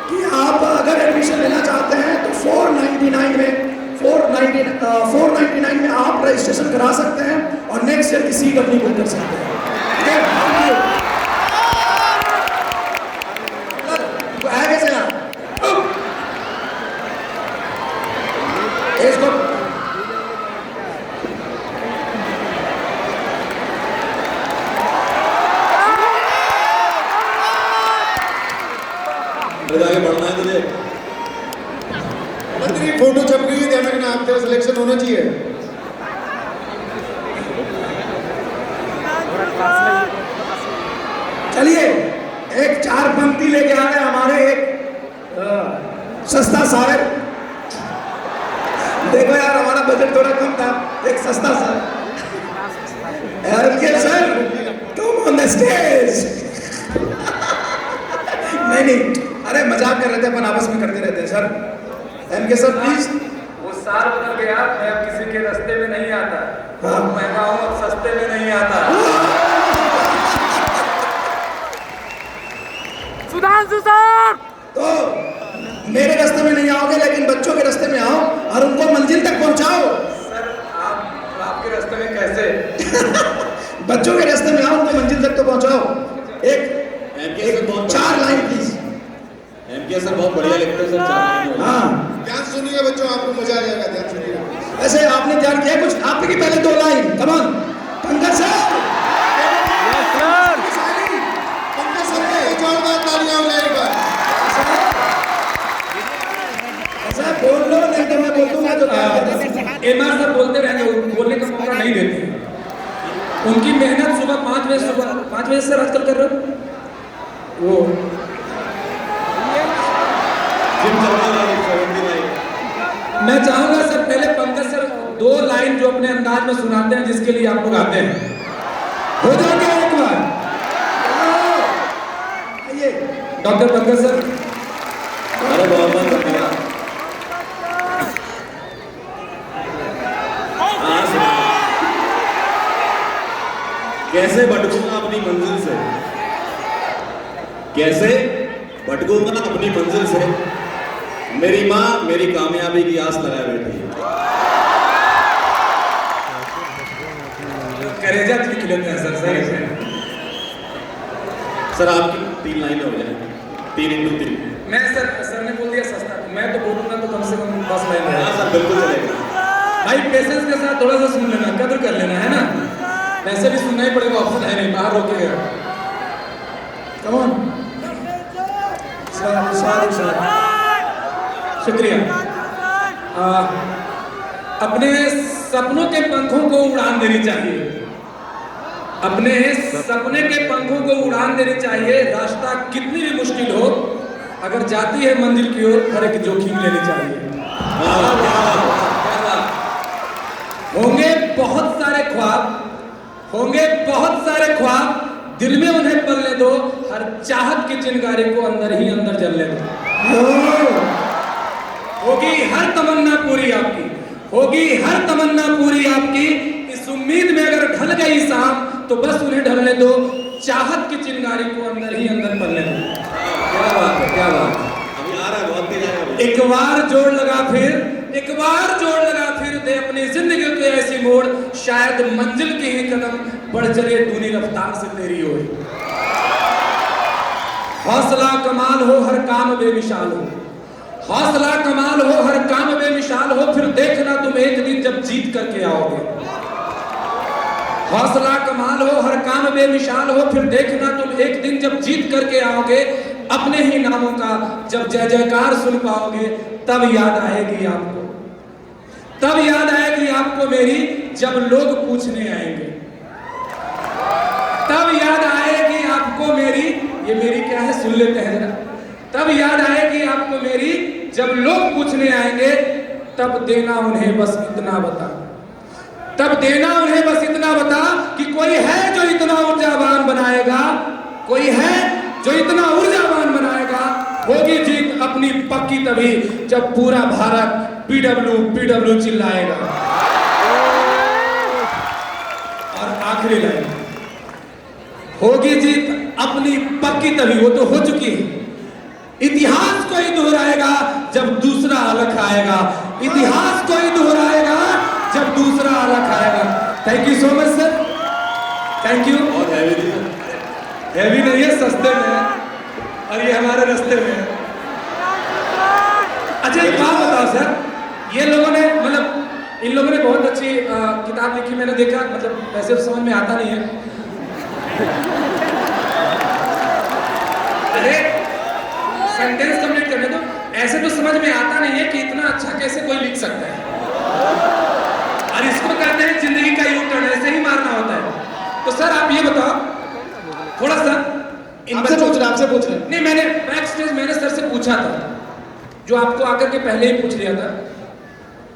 कि आप अगर एडमिशन लेना चाहते हैं तो 499 में आप रजिस्ट्रेशन करा सकते हैं और नेक्स्ट ईयर की सीट अपनी बुक कर सकते हैं। है कैसे यार? इसको आगे बढ़ना है तुझे। मंत्री फोटो छप गई है, ध्यान रखना, आप तेरा सिलेक्शन होना चाहिए। चलिए एक 4 पंक्ति लेके आ रहे हैं हमारे एक सस्ता शायर। देखो यार हमारा बजट थोड़ा कम था, एक सस्ता सा sir come on the stage. नहीं, अरे मजाक कर रहे थे, अपन आपस में करते रहते हैं सर। MK sir please. वो सार बदल गया, मैं अब किसी के रास्ते में नहीं आता। बहुत महंगा हूँ, अब सस्ते में नहीं आता। सुधांशु सर, तो मेरे रास्ते में नहीं आओगे लेकिन बच्चों के रास्ते में आओ और उनको मंजिल तक पहुंचाओ। सर आपके रास्ते में कैसे? बच्चों के रास्ते में आओ, उनको मंजिल तक तो पहुंचाओ। एक 4 लाइन प्लीज। एमके सर बहुत बढ़िया लिखते हैं सर। हाँ, ध्यान सुनिए बच्चों, आपको मजा आ जाएगा, ध्यान सुनिए। वैसे आपने ध्यान किया कुछ? आपकी पहले 2 line, come on Pankaj sir. Pankaj sir के एक जोरदार तालियां हो जाए एक बार। ऐसा बोल लो, नहीं तो मैं बोल दूंगा तो क्या करना। एमआर सर बोलते रहेंगे, बोलने का मौका नहीं देते। उनकी मेहनत सुबह 5 बजे सर आजकल कर रहे हो वो जिम चलता है 79। मैं चाहूंगा सर पहले पंकज सर 2 लाइन जो अपने अंदाज में सुनाते हैं जिसके लिए आप लोग आते हैं, हो जाएगा एक बार। आइए डॉक्टर पंकज सर। अरे बहुत बहुत धन्यवाद। कैसे भटकूंगा अपनी मंजिल से, कैसे भटकूंगा अपनी मंजिल से, मेरी माँ मेरी कामयाबी की आस लगाए बैठी है। करेजा लिख लेते हैं सर, सही है। सर आपकी 3 लाइनें हो जाए, 3x3। मैं सर ने बोल दिया सस्ता, तो मैं तो बोलूंगा तो कम से कम 10 लाइन है। हाँ सर बिल्कुल चलेगा। भाई पेशेंस के साथ थोड़ा सा सुन लेना, कदर कर लेना, है ना? वैसे भी सुनना ही पड़ेगा, ऑप्शन है नहीं, बाहर रोकेगा। Come on sir. शुक्रिया। अपने सपनों के पंखों को उड़ान देनी चाहिए, अपने सपने के पंखों को उड़ान देनी चाहिए। रास्ता कितनी भी मुश्किल हो, अगर जाती है मंजिल की ओर, हर एक जोखिम लेनी चाहिए। होंगे बहुत सारे ख्वाब, होंगे बहुत सारे ख्वाब, दिल में उन्हें पलने दो, हर चाहत की चिंगारी को अंदर ही अंदर जलने दो। होगी हर तमन्ना पूरी आपकी, होगी हर तमन्ना पूरी आपकी। इस उम्मीद में अगर ढल गई शाम, तो बस उन्हें ढलने दो, चाहत की चिंगारी को अंदर ही अंदर पलने दो। क्या बात है, क्या बात है। अभी आ रहा है, बहुत तेज आएगा। एक बार जोड़ लगा फिर, एक बार जोड़ लगा फिर, दे अपनी जिंदगी को ऐसी मोड़, शायद मंजिल के ही कदम बढ़ चले दूनी रफ्तार से तेरी ओर। हौसला कमाल हो, हर काम बेमिसाल हो, हौसला कमाल हो, हर काम बेमिसाल हो, फिर देखना तुम एक दिन जब जीत करके आओगे। हौसला कमाल हो, हर काम बेमिसाल हो, फिर देखना तुम एक दिन जब जीत करके आओगे। अपने ही नामों का जब जय जयकार सुन पाओगे, तब याद आएगी आपको, तब याद आएगी आपको मेरी, जब लोग पूछने आएंगे। तब याद आएगी आपको मेरी, ये मेरी क्या है सुन लेते हैं जरा। तब याद आएगी आपको मेरी, जब लोग पूछने आएंगे, तब देना उन्हें बस इतना बता, तब देना उन्हें बस इतना बता कि कोई है जो इतना ऊर्जावान बनाएगा, कोई है जो इतना ऊर्जावान बनाएगा। होगी जीत अपनी पक्की तभी, जब पूरा भारत पीडब्ल्यू पीडब्ल्यू चिल्लाएगा। और आखिरी लाइन, होगी जीत अपनी पक्की तभी, वो तो हो चुकी है। इतिहास कोई दोहराएगा जब दूसरा अलग आएगा, इतिहास कोई दोहराएगा जब दूसरा अलग आएगा। Thank you so much sir, thank you. बहुत हैवी थी सर। हैवी नहीं है, सस्ते में है, और ये हमारे रास्ते में है। अच्छा एक बात बताओ सर, ये लोगों ने मतलब इन लोगों ने बहुत अच्छी किताब लिखी, मैंने देखा, मतलब वैसे तो समझ में आता नहीं है। अरे सेंटेंस कंप्लीट करने दो। ऐसे तो समझ में आता नहीं है कि इतना अच्छा कैसे कोई लिख सकता है, और इसको कहते हैं जिंदगी का यू टर्न, ऐसे ही मारना होता है। तो सर आप ये बताओ थोड़ा सा, आपसे पूछ रहे नहीं, मैंने बैक स्टेज मैंने सर से पूछा था, जो आपको आकर के पहले ही पूछ लिया था,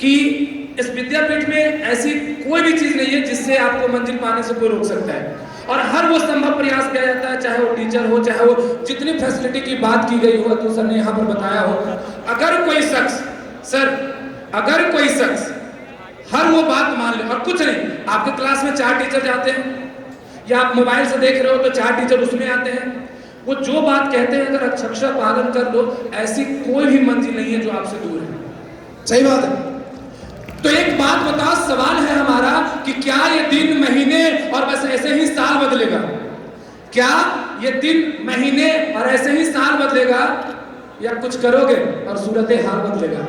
कि इस विद्यापीठ में ऐसी कोई भी चीज नहीं है जिससे आपको मंजिल पाने से कोई रोक सकता है, और हर वो संभव प्रयास किया जाता है, चाहे वो टीचर हो, चाहे वो जितनी फैसिलिटी की बात की गई हो, तो सर ने यहाँ पर बताया हो। अगर कोई शख्स सर, अगर कोई शख्स हर वो बात मान ले, और कुछ नहीं, आपके क्लास में 4 टीचर जाते हैं, या आप मोबाइल से देख रहे हो तो 4 टीचर उसमें आते हैं, वो जो बात कहते हैं अगर अक्षरशः पालन कर लो, ऐसी कोई भी मंजिल नहीं है जो आपसे दूर है। सही बात है। तो एक बात बताओ, सवाल है हमारा कि क्या ये दिन महीने और बस ऐसे ही साल बदलेगा? क्या ये दिन महीने और ऐसे ही साल बदलेगा, या कुछ करोगे और सूरत हाल बदलेगा?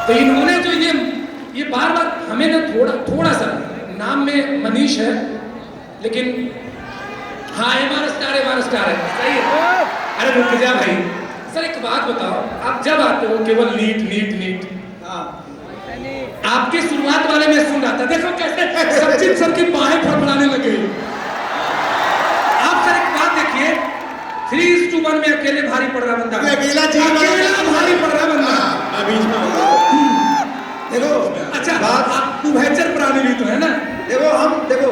तो इन्होंने जो ये बार बार हमें ना थोड़ा सा, नाम में मनीष है, लेकिन हाँ एमआर स्टार है, सही है। अरे रुक जा भाई, सर एक बात बताओ, आप जब आते हो केवल नीट, आपके शुरुआत वाले में सुन रहा था, देखो कैसे सचिन सर की बाहें फड़फड़ाने लगे। आप सर एक बात देखिए, 3:1 में अकेले भारी पड़ रहा बंदा, अकेला भारी पड़ रहा बंदा। मैं बीच में होगा। देखो अच्छा बात, आप उभयचर प्राणी भी तो है ना। देखो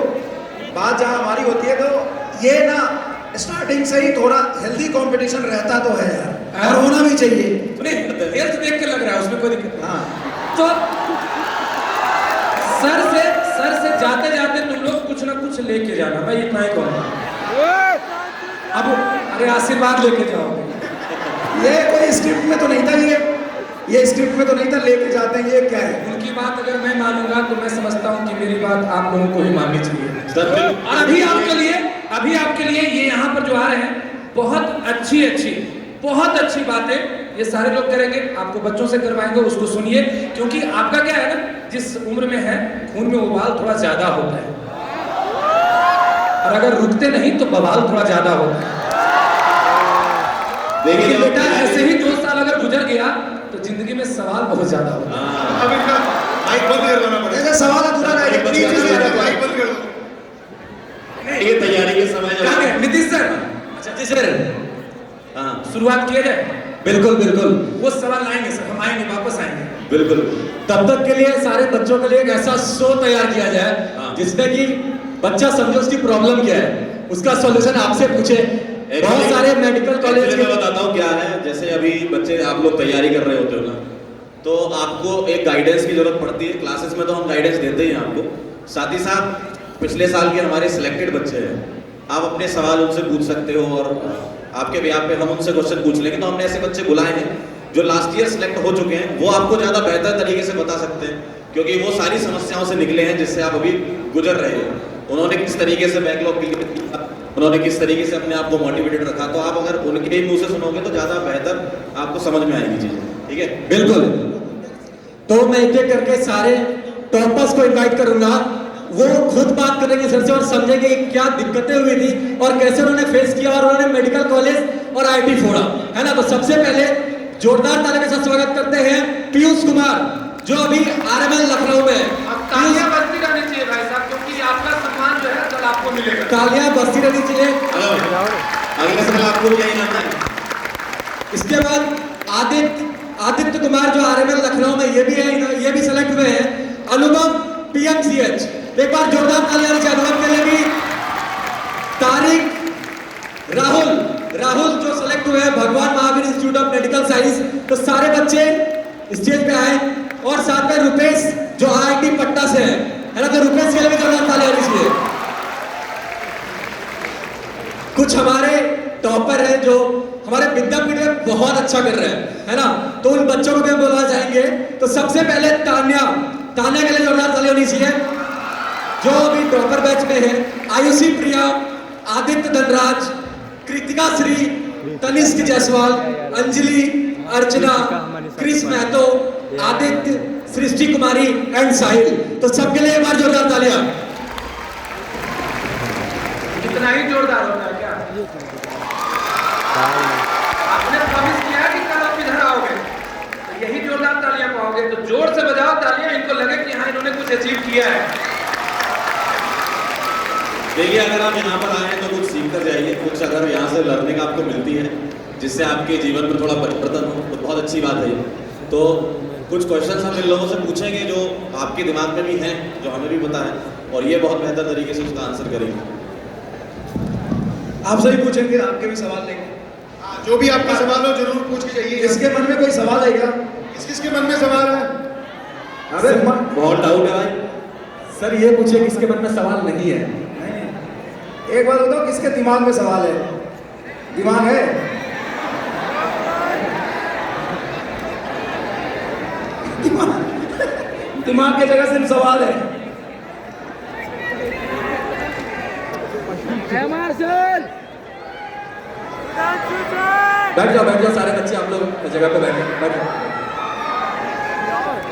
बात जहाँ हमारी होती है, तो ये ना स्टार्टिंग से ही थोड़ा हेल्दी कंपटीशन रहता तो है यार, और होना भी चाहिए। हेल्थ देख के लग रहा है, उसमें कोई दिक्कत नहीं। हाँ तो सर से जाते जाते तुम लोग कुछ लेके जाना, मैं इतना ही कहूँगा। अब अरे आशीर्वाद लेके जाओ। ये कोई स्क्रिप्ट में तो नहीं था, ये स्क्रिप्ट में तो नहीं था, लेके जाते हैं, ये क्या है? उनकी बात अगर मैं मानूंगा तो मैं समझता हूँ कि मेरी बात आप लोगों को ही माननी चाहिए। सर और अभी आपके लिए ये यहाँ पर जो आ रहे हैं, बहुत अच्छी बातें ये सारे लोग करेंगे, आपको बच्चों से करवाएंगे, उसको सुनिए, क्योंकि आपका क्या है ना, जिस उम्र में है खून में उबाल थोड़ा ज्यादा होता है, और अगर रुकते नहीं तो बवाल थोड़ा ज्यादा होता है। देखिए बेटा, ऐसे ही 2 साल अगर गुजर गया तो जिंदगी में सवाल बहुत ज्यादा होता है। अब इनका माइक बंद कर देना पड़ेगा। ऐसा सवाल अधूरा रह गया, प्लीज माइक बंद कर दो। ये तैयारी के समय जो कहाँ गए नीतीश सर? अच्छा जी सर, हाँ शुरुआत किया जाए। बिल्कुल बिल्कुल वो सवाल लाएंगे सर, हम आएंगे, वापस आएंगे। बिल्कुल। तब तक के लिए सारे बच्चों के लिए एक ऐसा शो तैयार किया जाए हाँ। जिसमें कि बच्चा समझे उसकी प्रॉब्लम क्या है, उसका सॉल्यूशन आपसे पूछे। बहुत सारे मेडिकल कॉलेज मैं बताता हूँ क्या है। जैसे अभी बच्चे आप लोग तैयारी कर रहे होते हो ना, तो आपको एक गाइडेंस की जरूरत पड़ती है। क्लासेस में तो हम गाइडेंस देते ही हैं आपको, साथ ही साथ पिछले साल के हमारे सिलेक्टेड बच्चे हैं, आप अपने सवाल उनसे पूछ सकते हो और आपके ब्याह पे हम उनसे क्वेश्चन पूछ लेंगे। तो हमने ऐसे बच्चे बुलाए हैं जो लास्ट ईयर सिलेक्ट हो चुके हैं, वो आपको ज़्यादा बेहतर तरीके से बता सकते हैं, क्योंकि वो सारी समस्याओं से निकले हैं जिससे आप अभी गुजर रहे हो। उन्होंने किस तरीके से बैकलॉग क्लियर किया, उन्होंने किस तरीके से अपने आप को मोटिवेटेड रखा, तो आप अगर उनके ही मुंह से सुनोगे तो ज़्यादा बेहतर आपको समझ में आएगी चीज़ें। ठीक है, बिल्कुल। तो मैं एक एक करके सारे टॉपर्स को इनवाइट करूंगा, वो खुद बात करेंगे सर से और समझेंगे कि क्या दिक्कतें हुई थी और कैसे उन्होंने फेस किया और उन्होंने मेडिकल कॉलेज और आईटी फोड़ा, है ना। तो सबसे पहले जोरदार ताली के साथ स्वागत करते हैं पीयूष कुमार, जो अभी आरएमएल लखनऊ में है। तालियां बजती रहनी चाहिए भाई साहब, क्योंकि आपका सम्मान जो है कल आपको मिलेगा। तालियां बजती रहनी चाहिए। अगले साल आपको भी यही करना है। इसके बाद आदित्य कुमार जो आरएमएल लखनऊ में ये भी है, ये भी सेलेक्ट हुए हैं। अनुपम पीएमसीएच, एक बार जोरदार तालियां नीचे अनुपम के लिए भी। तारिक राहुल जो सेलेक्ट हुए हैं भगवान Mahavir institute of medical science. तो सारे बच्चे स्टेज पे आए, और साथ में रुपेश जो आईआईटी पटना से है ना, तो रुपेश के लिए भी जोरदार तालियां नीचे। कुछ हमारे टॉपर हैं जो हमारे विद्यापीठ में बहुत अच्छा कर रहे हैं, है ना, तो उन बच्चों को भी बोलना चाहेंगे। तो सबसे पहले तान्या के लिए जोरदार तालियां होनी चाहिए, जो अभी टॉपर बैच में है। Ayushi Priya, Aditya Dhanraj, Kritika Shri, Tanishk Jaiswal, Anjali, Archana, Chris Mahato, Aditya, Srishti Kumari and Sahil. तो सबके लिए एक बार जोरदार तालियां। इतना ही जोरदार होता है क्या? आपने प्रॉमिस किया कि कल आप इधर आओगे, तो यही जोरदार तालियां पाओगे। तो जोर से बजाओ तालियां, इनको लगे कि हाँ इन्होंने कुछ अचीव किया है। देखिए, अगर आप यहाँ पर आए तो कुछ सीख कर जाइए, कुछ अगर यहाँ से लर्निंग आपको मिलती है जिससे आपके जीवन में थोड़ा परिवर्तन हो तो बहुत अच्छी बात है। तो कुछ क्वेश्चंस हम इन लोगों से पूछेंगे जो आपके दिमाग में भी हैं, जो हमें भी पता है, और ये बहुत बेहतर तरीके से उसका आंसर करेंगे। आपसे भी पूछेंगे, आपके भी सवाल लेंगे। हाँ, जो भी आपका सवाल हो जरूर पूछ के जाइए। इसके मन में कोई सवाल है क्या? किसके मन में सवाल है? अरे बहुत डाउट है भाई। सर ये पूछिए किसके मन में सवाल नहीं है। एक बात बताओ, किसके दिमाग में सवाल है? दिमाग है? दिमाग की जगह सिर्फ सवाल है। बैठ जाओ सारे बच्चे, आप लोग जगह पे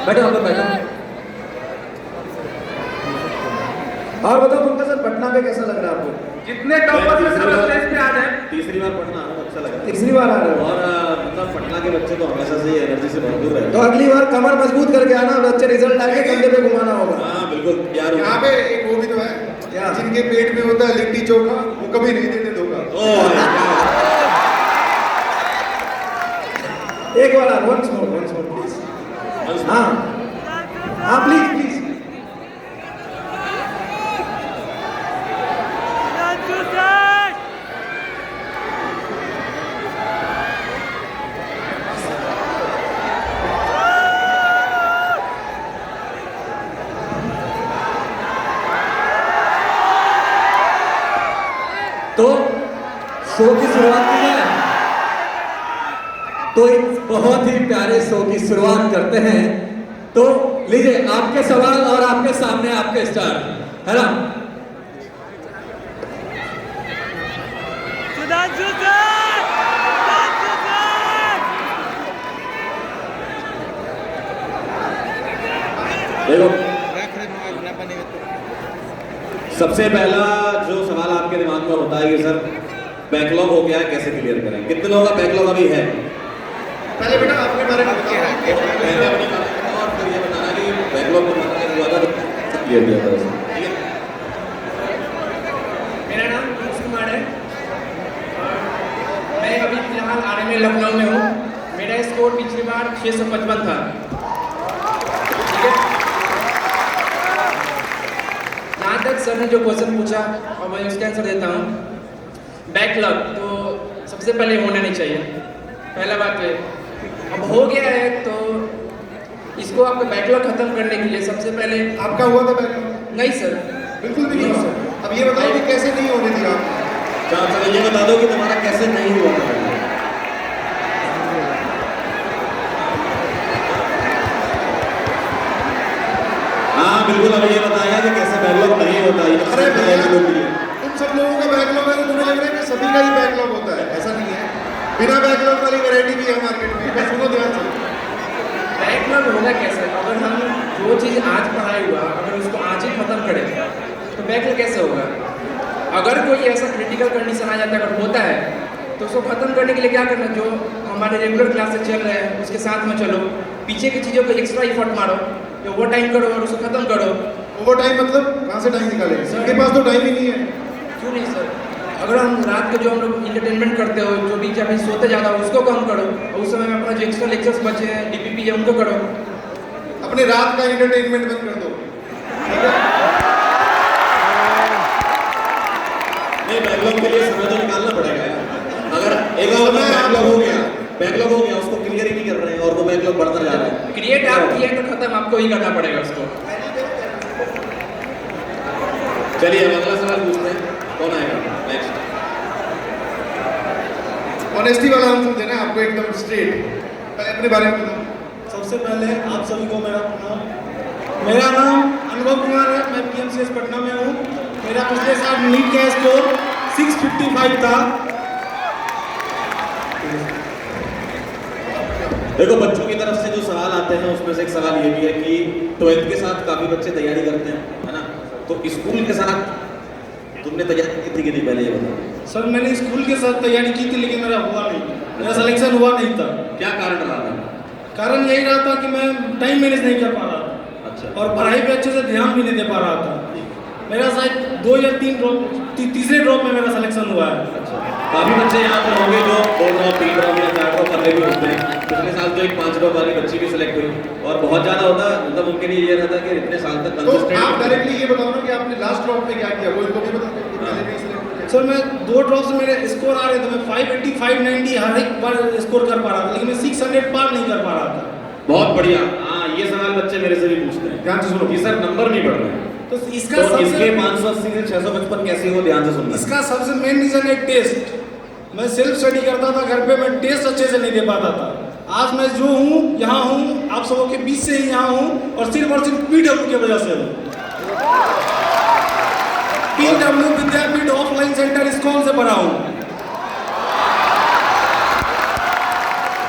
बैठो आप लोग बैठो। और बताओ पंकज सर, पटना पे कैसा लग रहा है आपको? जितने टॉपर में सब स्टेज पे आ जाए। तीसरी बार पढ़ना अच्छा लगा। तीसरी बार आ रहे हो? और मतलब पटना के बच्चे तो हमेशा से एनर्जी से भरपूर रहे। तो अगली बार कमर मजबूत करके आना, बच्चे रिजल्ट आएंगे कंधे पे घुमाना होगा। हाँ बिल्कुल यार। यहाँ पे एक वो भी तो है, क्या? जिनके पेट में होता है लिट्टी चोखा, वो कभी नहीं देते धोखा। एक बार वंस मोर प्लीज। हाँ प्लीज। शो की शुरुआत की है, तो एक बहुत ही प्यारे शो की शुरुआत करते हैं। तो लीजिए आपके सवाल और आपके सामने आपके स्टार, है ना? Sudhanshu sir, Sudhanshu sir. देखो, सबसे पहला जो सवाल आपके दिमाग में होता है कि सर बैकलॉग हो गया है, कैसे क्लियर करें? कितने लोगों का बैकलॉग अभी है? पहले बेटा आपके बारे में बताओ। पहले अपने बारे में बताओ और फिर ये बताना कि बैकलॉग बनाना हुआ था तो क्लियर किया था उसे। ठीक है? मेरा नाम मनोज कुमार है और मैं अभी फिलहाल आर में लखनऊ में हूँ। मेरा स्कोर पिछली बार 655 था। ठीक है, जहाँ तक सर ने जो क्वेश्चन पूछा और मैं उसका आंसर देता हूँ। बैकलॉग तो सबसे पहले होना नहीं चाहिए, पहला बात है। अब हो गया है तो इसको आपका बैकलॉग खत्म करने के लिए सबसे पहले आपका हुआ था बैकलॉग? नहीं सर, बिल्कुल भी नहीं हुआ। अब ये बताओ कि कैसे नहीं होने दिया आप? चलो ये बता दो कि तुम्हारा कैसे नहीं हुआ था। हाँ बिल्कुल, अब ये बताया कि कैसे बैकलॉग नहीं होता। अरे भैया, तुम सब लोगों का बैकलॉग है तो तुम्हें लग रहा है कि सभी का ही बैकलॉग होता है, ऐसा नहीं है। बिना बैकलॉग वाली वैरायटी भी है मार्केट में, बस सुनो ध्यान से। बैकलॉग होगा कैसे? अगर हम जो चीज़ आज पढ़ाई हुआ अगर उसको आज ही खत्म करें तो बैकलॉग कैसे होगा? अगर कोई ऐसा क्रिटिकल कंडीशन आ जाता है, अगर होता है तो उसको खत्म करने के लिए क्या करना? जो हमारे रेगुलर क्लासेस चल रहे हैं उसके साथ में चलो, पीछे की चीज़ों को एक्स्ट्रा इफर्ट मारो, जो ओवर टाइम करो और उसको खत्म करो। ओवर टाइम मतलब कहाँ से टाइम निकाले? सबके पास तो टाइम ही नहीं है। क्यों नहीं सर? अगर हम रात को जो हम लोग इंटरटेनमेंट करते हो, जो भी जब सोते ज़्यादा हो उसको कम करो और उस समय में अपना जो एक्स्ट्रा लेक्चर्स बचे हैं DPP है उनको करो। अपने रात का एंटरटेनमेंट बंद कर दो। नहीं, बैकलॉग के लिए समय तो निकालना पड़ेगा यार। अगर एक और बैकलॉग हो गया उसको क्लियर ही नहीं कर रहे हैं और वो बैकलॉग बढ़ता जा रहा है। क्रिएट आप किया तो खत्म आपको ही करना पड़ेगा उसको। चलिए अब अगला सवाल पूछते हैं, कौन आएगा नेक्स्ट? ऑनेस्टी वाला आंसर देना आपको, एकदम स्ट्रेट। पहले अपने बारे में बताओ। सबसे पहले आप सभी को मेरा नाम अनुभव कुमार है। मैं PMCS पटना में हूँ। मेरा पिछले साल नीट का स्कोर 655 था। देखो, बच्चों की तरफ से जो सवाल आते हैं उसमें से एक सवाल ये भी है कि 12th के साथ काफी बच्चे तैयारी करते हैं, है ना? तो स्कूल के साथ तुमने तैयारी की थी कि नहीं, पहले ये बताओ। सर मैंने स्कूल के साथ तैयारी की थी लेकिन मेरा हुआ नहीं, मेरा सिलेक्शन हुआ नहीं था। क्या कारण रहा था? कारण यही रहा था कि मैं टाइम मैनेज नहीं कर पा रहा था। अच्छा। और पढ़ाई पे अच्छे से ध्यान भी नहीं दे पा रहा था। मेरा शायद 2 या 3 ड्रॉप, तीसरे ड्रॉप में मेरा सिलेक्शन हुआ है। अच्छा, काफी बच्चे यहाँ पर होंगे जो 2 ड्रॉप 3 ड्रॉप या 4 ड्रॉप करने भी होते हैं। पिछले साल तो एक 5 ड्रॉप वाली बच्ची भी सिलेक्ट हुई और बहुत ज्यादा होता, मतलब उनके लिए ये रहता कि इतने साल तक तो आप डायरेक्टली ये बताओ ना कि आपने लास्ट ड्रॉप में क्या किया, वो इनको भी बताओ कि पहले नहीं select किया। सर मैं 2 ड्रॉप से मेरे स्कोर आ रहे थे, मैं 580 590 हर एक बार स्कोर कर पा रहा था, लेकिन मैं 600 पार नहीं कर पा रहा था। बहुत बढ़िया। हाँ, ये सवाल बच्चे मेरे से भी पूछते हैं, ध्यान से सुनो कि सर नंबर नहीं बढ़ रहे। तो इसका तो सबसे इसके 580 से 655 कैसे हो, ध्यान से सुनना। इसका सबसे मेन रीजन है टेस्ट। मैं सेल्फ स्टडी करता था घर पे, मैं टेस्ट अच्छे से नहीं दे पाता था। आज मैं जो हूँ यहाँ हूँ, आप सबों के बीच से ही यहाँ हूँ और सिर्फ PW की वजह से हूँ। PW विद्यापीठ ऑफलाइन सेंटर इस्कॉन से पढ़ा हूँ।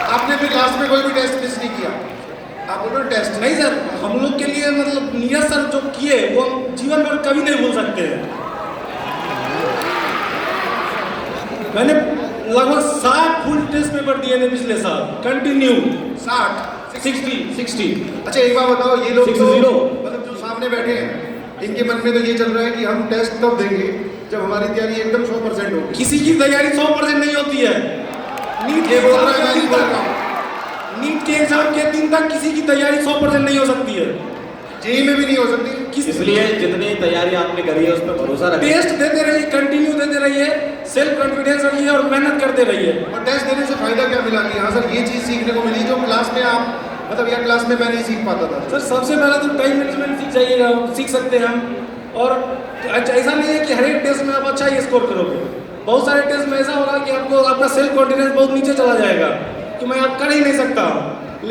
आपने फिर लास्ट में कोई भी टेस्ट मिस नहीं किया? आप बोलो टेस्ट नहीं सर, हम लोग के लिए मतलब नीरज सर जो किए वो हम जीवन भर कभी नहीं भूल सकते हैं। मैंने लगभग 60 फुल टेस्ट पेपर दिए थे पिछले साल कंटिन्यू। 60। अच्छा एक बात बताओ, ये लोग 60 मतलब जो सामने बैठे हैं इनके मन में तो ये चल रहा है कि हम टेस्ट तब देंगे जब हमारी तैयारी एकदम 100% होगी। किसी की तैयारी 100% नहीं होती है। नीट ये बोल रहा है, मैं नहीं बोल रहा हूँ। नीट के एग्जाम के दिन तक किसी की तैयारी 100% नहीं हो सकती है। जेई में भी नहीं हो सकती। इसलिए जितनी तैयारी आपने करी है उस पर भरोसा रखिए। टेस्ट देते रहिए, कंटिन्यू देते रहिए, सेल्फ कॉन्फिडेंस रखिए और मेहनत करते रहिए। और टेस्ट देने से फायदा क्या मिला कि हाँ सर ये चीज़ सीखने को मिली जो क्लास में आप मतलब या क्लास में मैं नहीं सीख पाता था। सर सबसे पहले तो टाइम मैनेजमेंट सीख सकते हैं हम। और ऐसा नहीं है कि हर एक टेस्ट में आप अच्छा ही स्कोर करोगे, बहुत सारे टेस्ट में ऐसा होगा कि आपको आपका सेल्फ कॉन्फिडेंस बहुत नीचे चला जाएगा कि मैं आप कर ही नहीं सकता,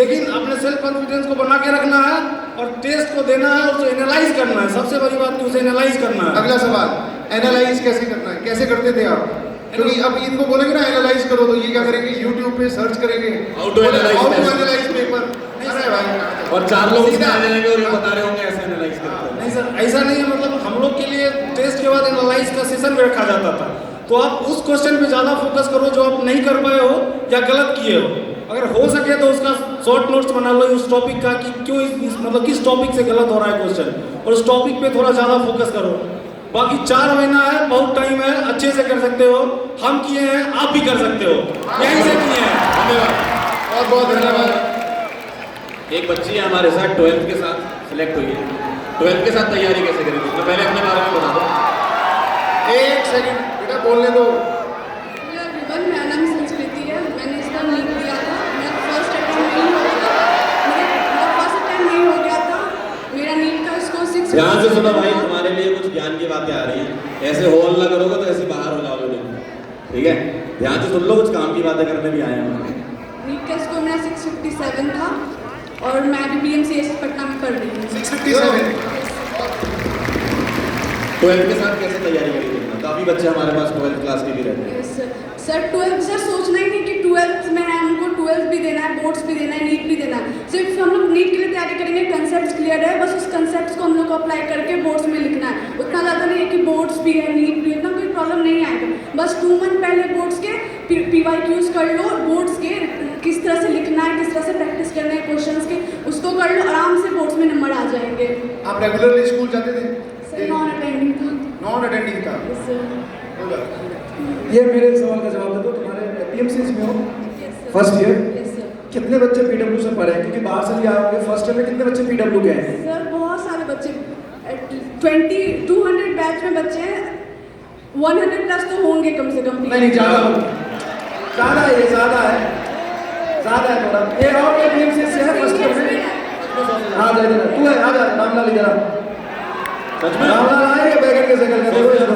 लेकिन अपने सेल्फ कॉन्फिडेंस को बना के रखना है और टेस्ट को देना है और उसे एनालाइज करना है। सबसे बड़ी बात कि उसे एनालाइज करना है। अगला सवाल, एनालाइज कैसे करना है, कैसे करते थे आप? क्योंकि अब इनको बोलेंगे ना एनालाइज करो तो ये क्या करेंगे, यूट्यूब पे सर्च करेंगे How to एनालाइज पेपर। अरे भाई, और 4 लोग उसमें आ जाएंगे और ये बता रहे होंगे ऐसे एनालाइज करते हैं। नहीं सर, ऐसा नहीं है। मतलब हम लोग के लिए टेस्ट के बाद एनालाइज का सेशन भी रखा जाता था, तो आप उस क्वेश्चन पे ज़्यादा फोकस करो जो आप नहीं कर पाए हो या गलत किए हो। अगर हो सके तो उसका शॉर्ट नोट्स बना लो उस टॉपिक का कि क्यों मतलब किस टॉपिक से गलत हो रहा है क्वेश्चन, और उस टॉपिक पे थोड़ा ज़्यादा फोकस करो। बाकी 4 महीना है, बहुत टाइम है, अच्छे से कर सकते हो। हम किए हैं, आप भी कर सकते हो, यहीं से किए हैं। धन्यवाद, बहुत बहुत धन्यवाद। एक बच्ची है हमारे साथ 12th के साथ सिलेक्ट हुई है। 12th के साथ तैयारी कैसे करेगी, तो पहले अपने बारे में बता दो। एक सेकंड बेटा बोलने दो। हेलो एवरीवन, मेरा नाम संस्कृति है। मैंने इसका नीट दिया था, मेरा फर्स्ट अटेम्प्ट नहीं हो गया, मेरा फर्स्ट अटेम्प्ट नहीं हो गया था। मेरा नीट का स्कोर 6। ध्यान से सुनो भाई, तुम्हारे लिए कुछ ज्ञान की बातें आ रही हैं। ऐसे हो हल्ला करोगे तो ऐसे बाहर हो जाओगे तुम, ठीक है? ध्यान से सुन लो, कुछ काम की बातें करने भी आए हैं। नीट का स्कोर मेरा 657 था और मैं अभी BMCS पटना में पढ़ रही हूँ। 657। 12th के साथ कैसे तैयारी करी तुमने? काफ़ी बच्चे हमारे पास 12th क्लास के भी रहते हैं। सर 12th सर सोचना ही नहीं कि 12th में है, हमको 12th भी देना है, बोर्ड्स भी देना है, नीट भी देना है। सिर्फ हम लोग नीट के लिए तैयारी करेंगे, कंसेप्ट क्लियर है, बस उस कंसेप्ट को हम लोग को अप्लाई करके बोर्ड्स में लिखना है। उतना ज़्यादा नहीं है कि बोर्ड्स भी है, नीट भी है, इतना कोई प्रॉब्लम नहीं आएगा। बस 2 मंथ पहले बोर्ड्स के PYQs कर लो, बोर्ड्स के किस तरह से लिखना है, किस तरह से प्रैक्टिस करना है क्वेश्चंस के, उसको कर लो, आराम से बोर्ड्स में नंबर आ जाएंगे। आप रेगुलरली स्कूल जाते थे? सर नॉन अटेंडिंग था। नॉन अटेंडिंग था। Yes, sir. होगा। ये मेरे सवाल का जवाब दे दो। तुम्हारे PMCs में हो Yes, sir. First year, Yes, sir. कितने बच्चे PW से पढ़े हैं? क्योंकि बाहर से भी आए होंगे, फर्स्ट ईयर में कितने बच्चे PW के हैं? सर बहुत सारे बच्चे 200 बैच में बच्चे हैं, 100 प्लस तो होंगे कम से कम। नहीं ज़्यादा है, ज़्यादा है, ये ज़्यादा है, ज़्यादा है थोड़ा। ये और ये PMCs से है फर्स्ट ईयर में। हाँ जा इधर, तू है, आ जा, रामलाल इधर आ। रामलाल आए ये बैगन के जगह का देखो इधर।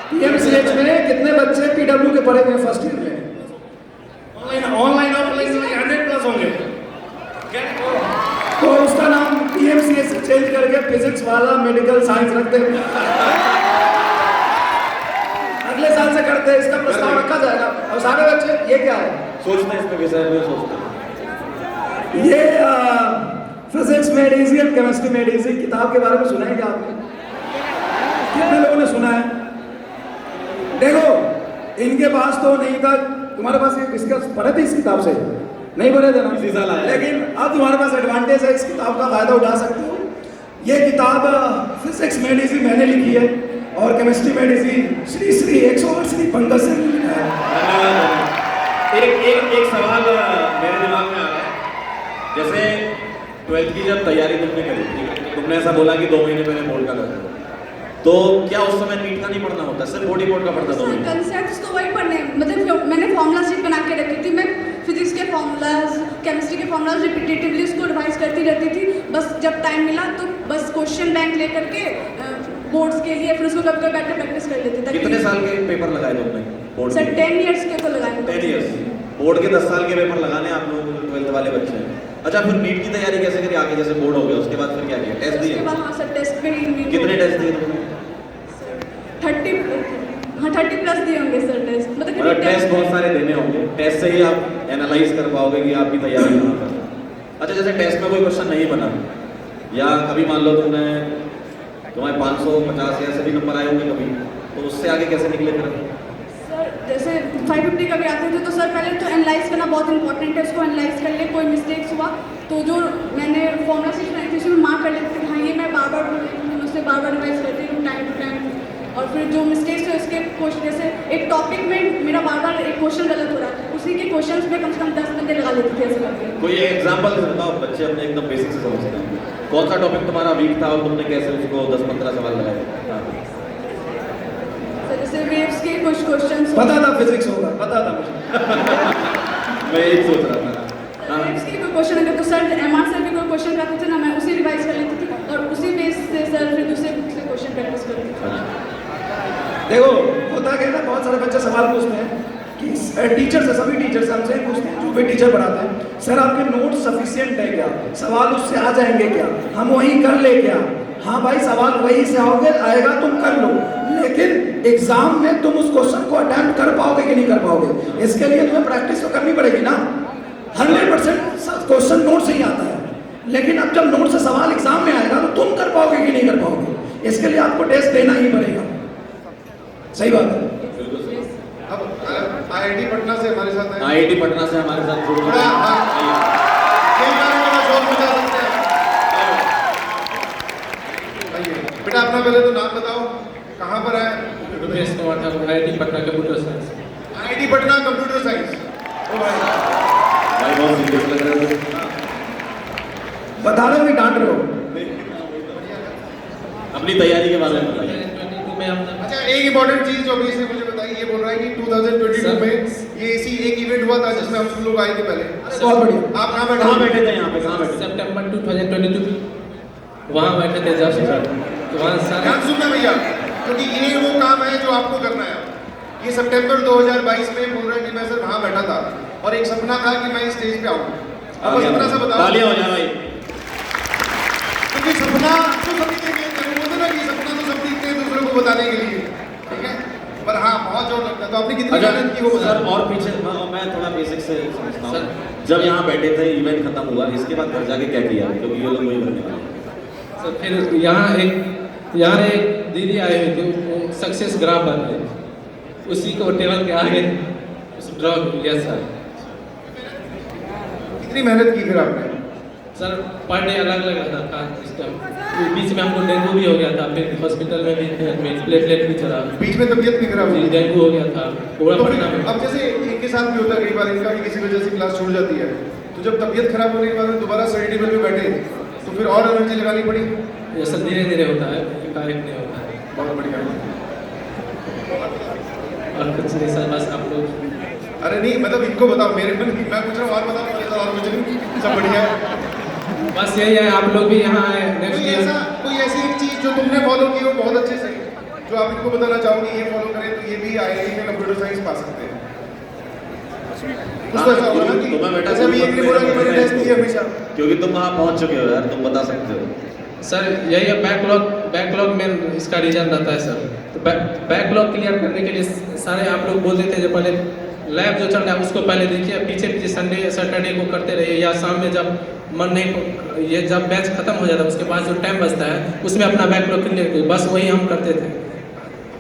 PMCH में कितने बच्चे PW के पढ़े हुए हैं फर्स्ट ईयर में? ऑनलाइन ऑफलाइन 100 प्लस होंगे। तो उसका नाम PMCH से चेंज करके फिजिक्स वाला मेडिकल साइंस रख दे। अगले साल से करते हैं, इसका प्रस्ताव रखा जाएगा। और सारे बच्चे ये क्या है, सोचते हैं इसके विषय में, सोचते हैं। ये फिजिक्स में डीजी और केमिस्ट्री में डीजी किताब के बारे में सुना है क्या आपने? कितने लोगों ने सुना है? देखो इनके पास तो नहीं था, तुम्हारे पास इसका पढ़े थे इस किताब से? नहीं पढ़े थे ना? इसी साल आया। लेकिन अब तुम्हारे पास एडवांटेज है, इस किताब का फायदा उठा सकते हो। ये किताब फिजिक्स में डीजी मैंने लिखी है और केमिस्ट्री में डीजी श्री 108 श्री पंकज से लिखा है। एक सवाल मेरे दिमाग में आ रहा है। जैसे 12th की जब तैयारी तुमने करी, ठीक है, तुमने ऐसा बोला कि 2 महीने पहले बोर्ड का करना, तो क्या उस समय नीट का नहीं पढ़ना होता, सिर्फ बॉडी बोर्ड का पढ़ता था? कंसेप्ट्स तो वही पढ़ने, मतलब मैंने फॉर्मूला शीट बना के रखी थी। मैं फिजिक्स के फॉर्मूलाज, केमिस्ट्री के फॉर्मूलाज रिपीटेटिवली उसको रिवाइज करती रहती थी। बस जब टाइम मिला तो बस क्वेश्चन बैंक ले करके बोर्ड्स के लिए फिर उसको कभी बैठ के प्रैक्टिस कर लेते थे। कितने साल के पेपर लगाए तुमने बोर्ड सर के? 10 इयर्स के तो लगाए। 10 इयर्स बोर्ड के 10 साल के पेपर लगाने आप लोग 12th वाले बच्चे हैं। अच्छा, फिर नीट की तैयारी कैसे करी आगे? जैसे बोर्ड हो गया उसके बाद फिर क्या किया? टेस्ट दिए? उसके बाद हाँ सर टेस्ट में ही कितने टेस्ट दिए तुमने? 30 प्लस दिए होंगे सर टेस्ट। मतलब टेस्ट बहुत सारे देने होंगे, टेस्ट से ही आप एनालाइज कर पाओगे कि आपकी तैयारी कहाँ पर है। अच्छा, जैसे टेस्ट में कोई क्वेश्चन नहीं बना या कभी मान लो तुम्हारे 550 या ऐसे भी नंबर आए होंगे कभी, तो उससे आगे कैसे निकले फिर? सर जैसे 550 का भी आते थे तो सर पहले तो एनालाइज करना बहुत इंपॉर्टेंट है, उसको एनालाइज कर ले। कोई मिस्टेक्स हुआ तो जो मैंने फॉर्मूला शीट बनाई थी उसमें मार्क कर लेते थे, हाँ ये मैं बार बार बोल रही थी, मैं उससे बार बार रिवाइज करती हूँ टाइम टू टाइम। और फिर जो मिस्टेक्स है उसके क्वेश्चन, जैसे एक टॉपिक में मेरा बार बार एक क्वेश्चन गलत हो रहा है, उसी के क्वेश्चंस में कम से कम 10 बंदे लगा लेते थे ऐसे करके। कोई एग्जांपल बताओ, बच्चे अपने एकदम बेसिक से समझते हैं। कौन सा टॉपिक तुम्हारा वीक था और तुमने कैसे उसको 10-15 सवाल लगाए? सर जैसे वेव्स के कुछ क्वेश्चंस पता था फिजिक्स होगा, पता था मुझे। मैं यही सोच रहा था। वेव्स के कोई क्वेश्चन अगर तो सर MR सर भी कोई क्वेश्चन करते थे ना, मैं उसे रिवाइज कर लेती थी और उसी बेस से सर फिर दूसरे क्वेश्चन प्रैक्टिस करती थी। देखो होता है ना, बहुत सारे बच्चे सवाल पूछते हैं कि टीचर से, सभी टीचर से हमसे ही पूछते हैं, जो भी टीचर पढ़ाते हैं, सर आपके नोट सफिशिएंट है क्या, सवाल उससे आ जाएंगे क्या, हम वही कर ले क्या? हाँ भाई, सवाल वही से आओगे आएगा, तुम कर लो, लेकिन एग्जाम में तुम उस क्वेश्चन को अटेम्प्ट कर पाओगे कि नहीं कर पाओगे? इसके लिए तुम्हें प्रैक्टिस तो करनी पड़ेगी ना। 100% क्वेश्चन नोट से ही आता है, लेकिन अब जब नोट से सवाल एग्जाम में आएगा तो तुम कर पाओगे कि नहीं कर पाओगे? इसके लिए आपको टेस्ट देना ही पड़ेगा। सही बात है। अब आईआईटी पटना से हमारे साथ है, आईआईटी पटना से हमारे साथ जुड़ थोड़ा खेल गाने का शौक बता सकते हैं? आइए बेटा, अपना पहले तो नाम बताओ, कहाँ पर है? Rupesh Kumar Thakur, IIT Patna computer science. IIT Patna computer science. ओ भाई बहुत सीरियस लग रहा है। बता रहे हो कि डांट रहे हो? अपनी तैयारी के बारे में बताइए। अच्छा, एक इम्पोर्टेंट चीज जो अभी से मुझे बताइए, ये बोल रहा है कि 2022 में ये इसी एक इवेंट हुआ था जिसमें हम सब लोग आए थे पहले। बहुत बढ़िया। आप कहाँ कहाँ बैठे बैठे थे? यहाँ पे कहाँ बैठे थे? सितंबर 2022 वहाँ बैठे थे जस्ट, तो वहाँ सारे ध्यान सुनना भैया, क्योंकि ये वो काम है जो आपको करना है। ये सितंबर 2022 में बोल रहे हैं कि मैं सर वहाँ बैठा था और एक सपना था कि मैं इस स्टेज पे आऊँ। अब बस इतना सा बताओ। तालियां हो जाए भाई। क्योंकि सपना तो सभी के लिए बोलते ना कि सपना तो सब देखते हैं दूसरों को बताने के लिए, ठीक है, पर हाँ बहुत जोर लगता है। तो आपने कितनी मेहनत की वो बता। सर और पीछे मैं थोड़ा बेसिक से समझता हूँ। जब यहाँ बैठे थे, इवेंट खत्म हुआ, इसके बाद घर जाके क्या किया? क्योंकि ये लोग वही बनने वाले हैं। सर फिर यहाँ एक दीदी आए हुए थे, वो सक्सेस ग्राफ बन गए, उसी को टेबल के आगे ड्रॉ किया सर। कितनी मेहनत की फिर आपने? सर पर डे अलग अलग रहता था इस टाइम। बीच में हमको डेंगू भी हो गया था, फिर हॉस्पिटल में भी एडमिट, प्लेटलेट भी चला, बीच में तबीयत भी खराब हुई, डेंगू हो गया था पूरा तो पटना में। अब जैसे इनके साथ भी होता है कई बार इनका कि किसी वजह से क्लास छूट जाती है, तो जब तबीयत खराब होने के बाद दोबारा स्टडी टेबल पे बैठे तो फिर और एनर्जी लगानी पड़ी। ये सब धीरे धीरे होता है, एकाएक नहीं होता है। बहुत बढ़िया। और कुछ नहीं सर, बस आप लोग। अरे नहीं, मतलब इनको बताओ, मेरे को नहीं, मैं पूछ रहा हूँ और बताओ मुझे, और कुछ नहीं, सब बढ़िया है। बस यही है, आप लोग भी यहाँ आए नेक्स्ट ईयर। कोई ऐसी एक चीज जो तुमने फॉलो की हो बहुत अच्छे से, जो आप इनको बताना चाहोगे ये फॉलो करें तो ये भी आईआईटी में कंप्यूटर साइंस पा सकते हैं? कुछ तो ऐसा होगा ना कि तुम्हें बेटा जैसे अभी एक ने बोला कि मैंने टेस्ट दिया हमेशा, क्योंकि तुम वहाँ पहुँच चुके हो यार, तुम बता सकते हो। सर यही है, बैकलॉग में इसका रीजन रहता है सर। तो बैकलॉग क्लियर करने के लिए सारे आप लोग बोलते थे, जो पहले लैब जो चल रहा है उसको पहले देखिए, पीछे संडे सैटरडे को करते रहिए, या शाम में जब मन नहीं, ये जब बैच खत्म हो जाता है उसके बाद जो टाइम बचता है उसमें अपना बैकलॉग क्लियर करिए, बस वही हम करते थे।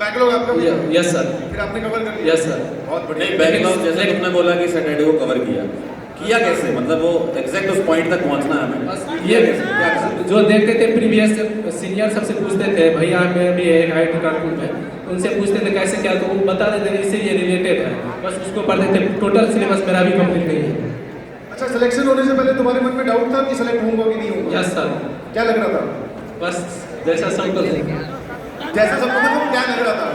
बैकलॉग आपका? Yes sir. फिर आपने कवर कर लिया? Yes sir. बहुत बढ़िया। नहीं, बैकलॉग जैसे तुमने बोला कि सैटरडे को कवर किया कैसे? मतलब वो एग्जैक्ट उस पॉइंट तक पहुंचना है हमें। बस ये जो देखते थे प्रीवियस सीनियर सबसे पूछते थे, भैया मैं भी एक आईटी कानपुर में, उनसे पूछते थे कैसे क्या, तो वो बता देते थे इससे ये रिलेटेड है, बस उसको पढ़ते थे। टोटल सिलेबस मेरा भी कंप्लीट नहीं है। अच्छा, सिलेक्शन होने से पहले तुम्हारे मन में डाउट था कि सिलेक्ट होऊंगा कि नहीं होऊंगा? Yes sir. क्या लग रहा था? बस जैसा सबको जैसा सबको, मतलब क्या लग रहा था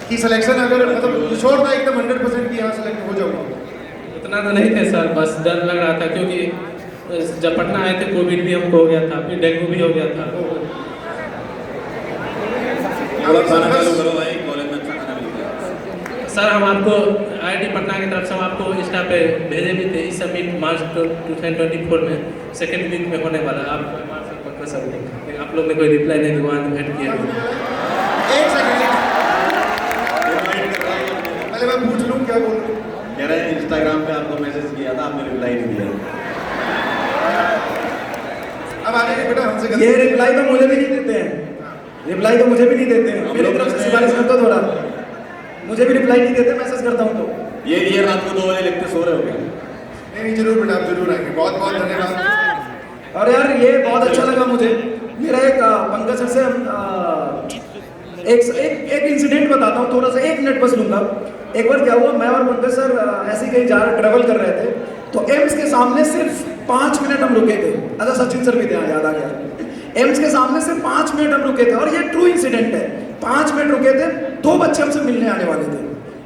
कि सिलेक्शन अगर, मतलब श्योर था एकदम 100% कि यहाँ सिलेक्ट हो जाऊंगा? उतना तो नहीं थे सर, बस डर लग रहा था, क्योंकि जब पटना आए थे कोविड भी हमको हो गया था, फिर डेंगू भी हो गया था। थोड़ा खाना चालू करो भाई, कॉलेज में अच्छा खाना मिलता है। सर हम आपको आईआईटी पटना की तरफ से हम आपको इंस्टा पे भेजे भी थे, इस समिट मार्च 2024 में सेकेंड वीक में होने वाला, आप पक्का सब, लेकिन आप लोग ने कोई रिप्लाई नहीं दिया, भेंट किया। एक सेकंड, पहले मैं पूछ लूँ क्या बोल रहा हूँ। कह रहे हैं इंस्टाग्राम पे आपको मैसेज किया था, आपने रिप्लाई नहीं दिया। अब आगे के बेटा हमसे ये रिप्लाई तो मुझे भी नहीं देते हैं, रिप्लाई तो मुझे भी नहीं देते हैं, मेरी तरफ से सिफारिश करता हूँ थोड़ा, मुझे भी रिप्लाई नहीं देते, मैसेज करता हूँ तो ये रात को 2 बजे लिखते सो रहे हो क्या? नहीं, जरूर बेटा, आप जरूर आएंगे। बहुत बहुत धन्यवाद। और यार ये बहुत अच्छा लगा मुझे। मेरा एक पंकज सर से एक इंसिडेंट बताता हूँ, थोड़ा सा 1 मिनट बस लूंगा। एक बार क्या हुआ, मैं और पंकज सर ऐसे ही कहीं जा रहे, ट्रेवल कर रहे थे, तो एम्स के सामने सिर्फ 5 मिनट हम रुके थे। अच्छा, सचिन सर भी थे, याद आ गया। एम्स के सामने सिर्फ 5 मिनट हम रुके थे, और ये ट्रू इंसिडेंट है। 5 मिनट रुके थे, 2 बच्चे हमसे मिलने आने वाले थे,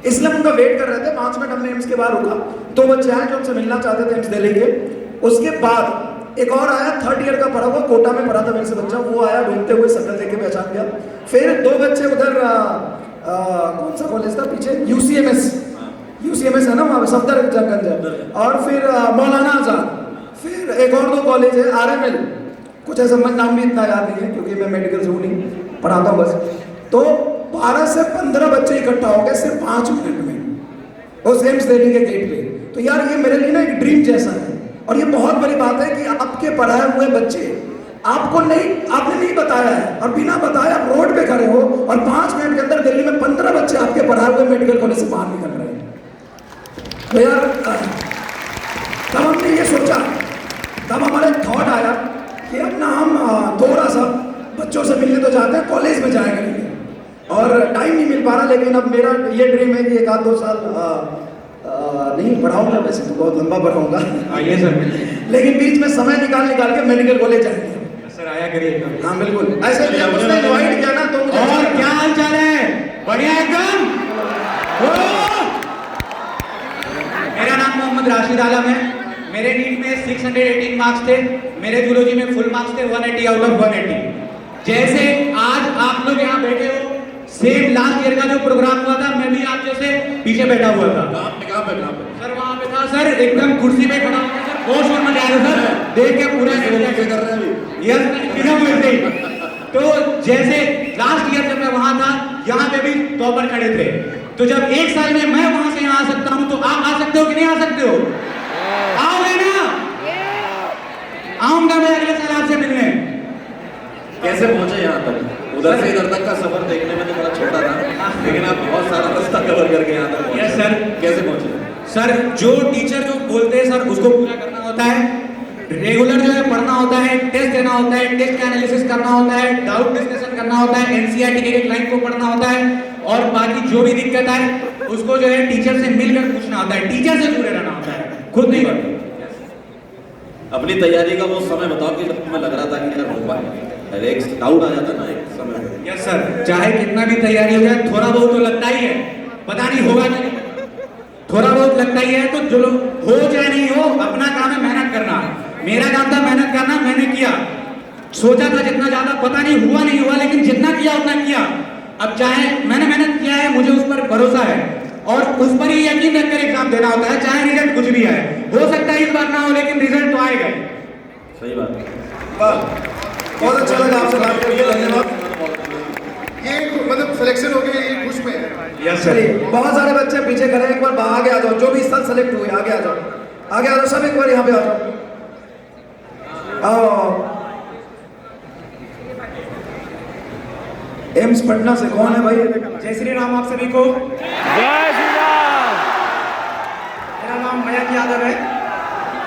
इसलिए हम उनका वेट कर रहे थे। 5 मिनट हमने एम्स के बाहर रुका, 2 बच्चे आए जो हमसे मिलना चाहते थे एम्स दिल्ली के। उसके बाद एक और आया, 3rd ईयर का पढ़ा हुआ, कोटा में पढ़ा था मेरे से बच्चा, वो आया ढूंढते हुए, शक्ल देख के पहचान गया। फिर 2 बच्चे उधर कौन सा कॉलेज था पीछे, यूसीएमएस है ना वहाँ पे, सफदरजंग, और फिर मौलाना आजाद, फिर एक और 2 कॉलेज है, आरएमएल, कुछ ऐसा नाम भी इतना याद नहीं है क्योंकि मैं मेडिकल से हूँ नहीं, पढ़ाता हूँ बस। तो 12 से 15 बच्चे इकट्ठा हो गए सिर्फ 5 मिनट में उस एम्स दिल्ली के गेट पे। तो यार ये मेरे लिए ना एक ड्रीम जैसा है, और ये बहुत बड़ी बात है कि आपके पढ़ाए हुए बच्चे आपने नहीं बताया है, और बिना बताए आप रोड पे खड़े हो और 5 मिनट के अंदर दिल्ली में 15 बच्चे आपके पढ़ाए हुए मेडिकल कॉलेज से बाहर निकल रहे हैं। तो यार तब हमने ये सोचा, तब हमारा एक थॉट आया कि अब ना हम थोड़ा सा बच्चों से मिलने तो जाते हैं, कॉलेज में जाया करेंगे, और टाइम नहीं मिल पा रहा, लेकिन अब मेरा ये ड्रीम है कि 1-2 साल नहीं पढ़ाऊंगा, वैसे तो बहुत लंबा पढ़ाऊंगा, आइए सर, लेकिन बीच में समय निकाल के मेडिकल कॉलेज जाएंगे सर, आया करिए। हाँ बिल्कुल, ऐसे उसने इनवाइट किया ना तो मुझे। और क्या हाल चाल है? बढ़िया एकदम। मेरा नाम मोहम्मद राशिद आलम है। मेरे नीट में 618 मार्क्स थे, मेरे जूलॉजी में फुल मार्क्स थे 180 आउट ऑफ 180। जैसे आज आप लोग यहाँ बैठे हो, सेम लास्ट ईयर का जो प्रोग्राम हुआ था, मैं भी आप जैसे पीछे बैठा हुआ था। कहाँ पे सर वहाँ पे था सर, एकदम कुर्सी पे खड़ा हुआ सर, बहुत शोर मचा रहा सर, देख के पूरा कर रहे हैं यस। तो जैसे लास्ट ईयर जब मैं वहाँ था, यहाँ पे भी टॉपर खड़े थे, तो जब 1 साल में मैं वहाँ से यहाँ आ सकता हूँ, तो आप आ सकते हो कि नहीं आ सकते हो? आओगे ना? आऊंगा मैं अगले साल आपसे मिलने। कैसे पहुंचे यहाँ तक? उधर से इधर तक का सफर देखने में तो बड़ा छोटा था, लेकिन आप बहुत सारा रास्ता कवर करके यहाँ तक पहुंचे। Yes sir. कैसे पहुंचे? सर जो टीचर जो बोलते हैं सर, उसको पूरा करना होता है, रेगुलर जो है पढ़ना होता है, टेस्ट देना होता है, टेस्ट का एनालिसिस करना होता है, डाउट डिस्कशन करना होता है, एनसीईआरटी के एक लाइन को पढ़ना होता है, और बाकी जो भी दिक्कत है उसको जो है टीचर से मिलकर पूछना होता है, टीचर से जुड़े रहना होता है, खुद नहीं पढ़ते। अपनी तैयारी का वो समय बताओ कि जब तुम्हें लग रहा था कि यार हो पाएगा, एक डाउट आ जाता ना एक समय में। यस सर, चाहे कितना भी तैयारी हो जाए, थोड़ा बहुत तो लगता ही है, पता नहीं होगा कि नहीं, थोड़ा बहुत लगता ही है। तो जो लोग हो चाहे नहीं हो, अपना काम है मेहनत करना। मेरा काम था मेहनत करना, मैंने किया, सोचा था जितना ज्यादा, पता नहीं हुआ नहीं हुआ, लेकिन जितना किया उतना किया। अब चाहे मैंने मेहनत किया है, मुझे उस पर भरोसा है, और उस पर ही यकीन रखकर एग्जाम देना होता है, चाहे रिजल्ट कुछ भी आए। हो सकता है इस बार ना हो, लेकिन रिजल्ट तो आएगा। सही बात है। बहुत अच्छा लगा आपसे बात करके, धन्यवाद। ये मतलब सिलेक्शन हो गई, ये खुश में है। Yes sir. बहुत सारे बच्चे पीछे खड़े हैं, एक बार आगे आ जाओ, जो भी इस साल सेलेक्ट हुए आगे आ जाओ, आगे आ जाओ सब, एक बार यहाँ पे आ जाओ। एम्स पटना से कौन है भाई? जय श्री राम आप सभी को। जय श्री राम। मेरा नाम मयंक यादव है,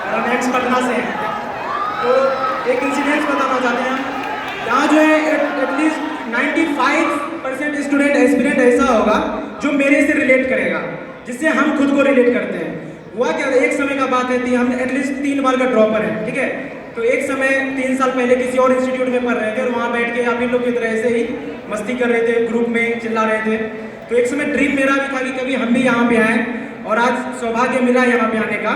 हम एम्स पटना से हैं। तो एक इंसिडेंट बताना चाहते हैं। यहाँ जो है एटलीस्ट 95% स्टूडेंट एस्पिरेंट ऐसा होगा जो मेरे से रिलेट करेगा, जिससे हम खुद को रिलेट करते हैं। हुआ क्या, एक समय का बात है, हम एटलीस्ट 3 बार का ड्रॉपर है, ठीक है। तो एक समय 3 साल पहले किसी और इंस्टीट्यूट में पढ़ रहे थे, और वहाँ बैठ के आप इन लोग की तरह ऐसे ही मस्ती कर रहे थे, ग्रुप में चिल्ला रहे थे। तो एक समय ड्रीम मेरा भी था कि कभी हम भी यहाँ पे आए, और आज सौभाग्य मिला यहाँ पे आने का।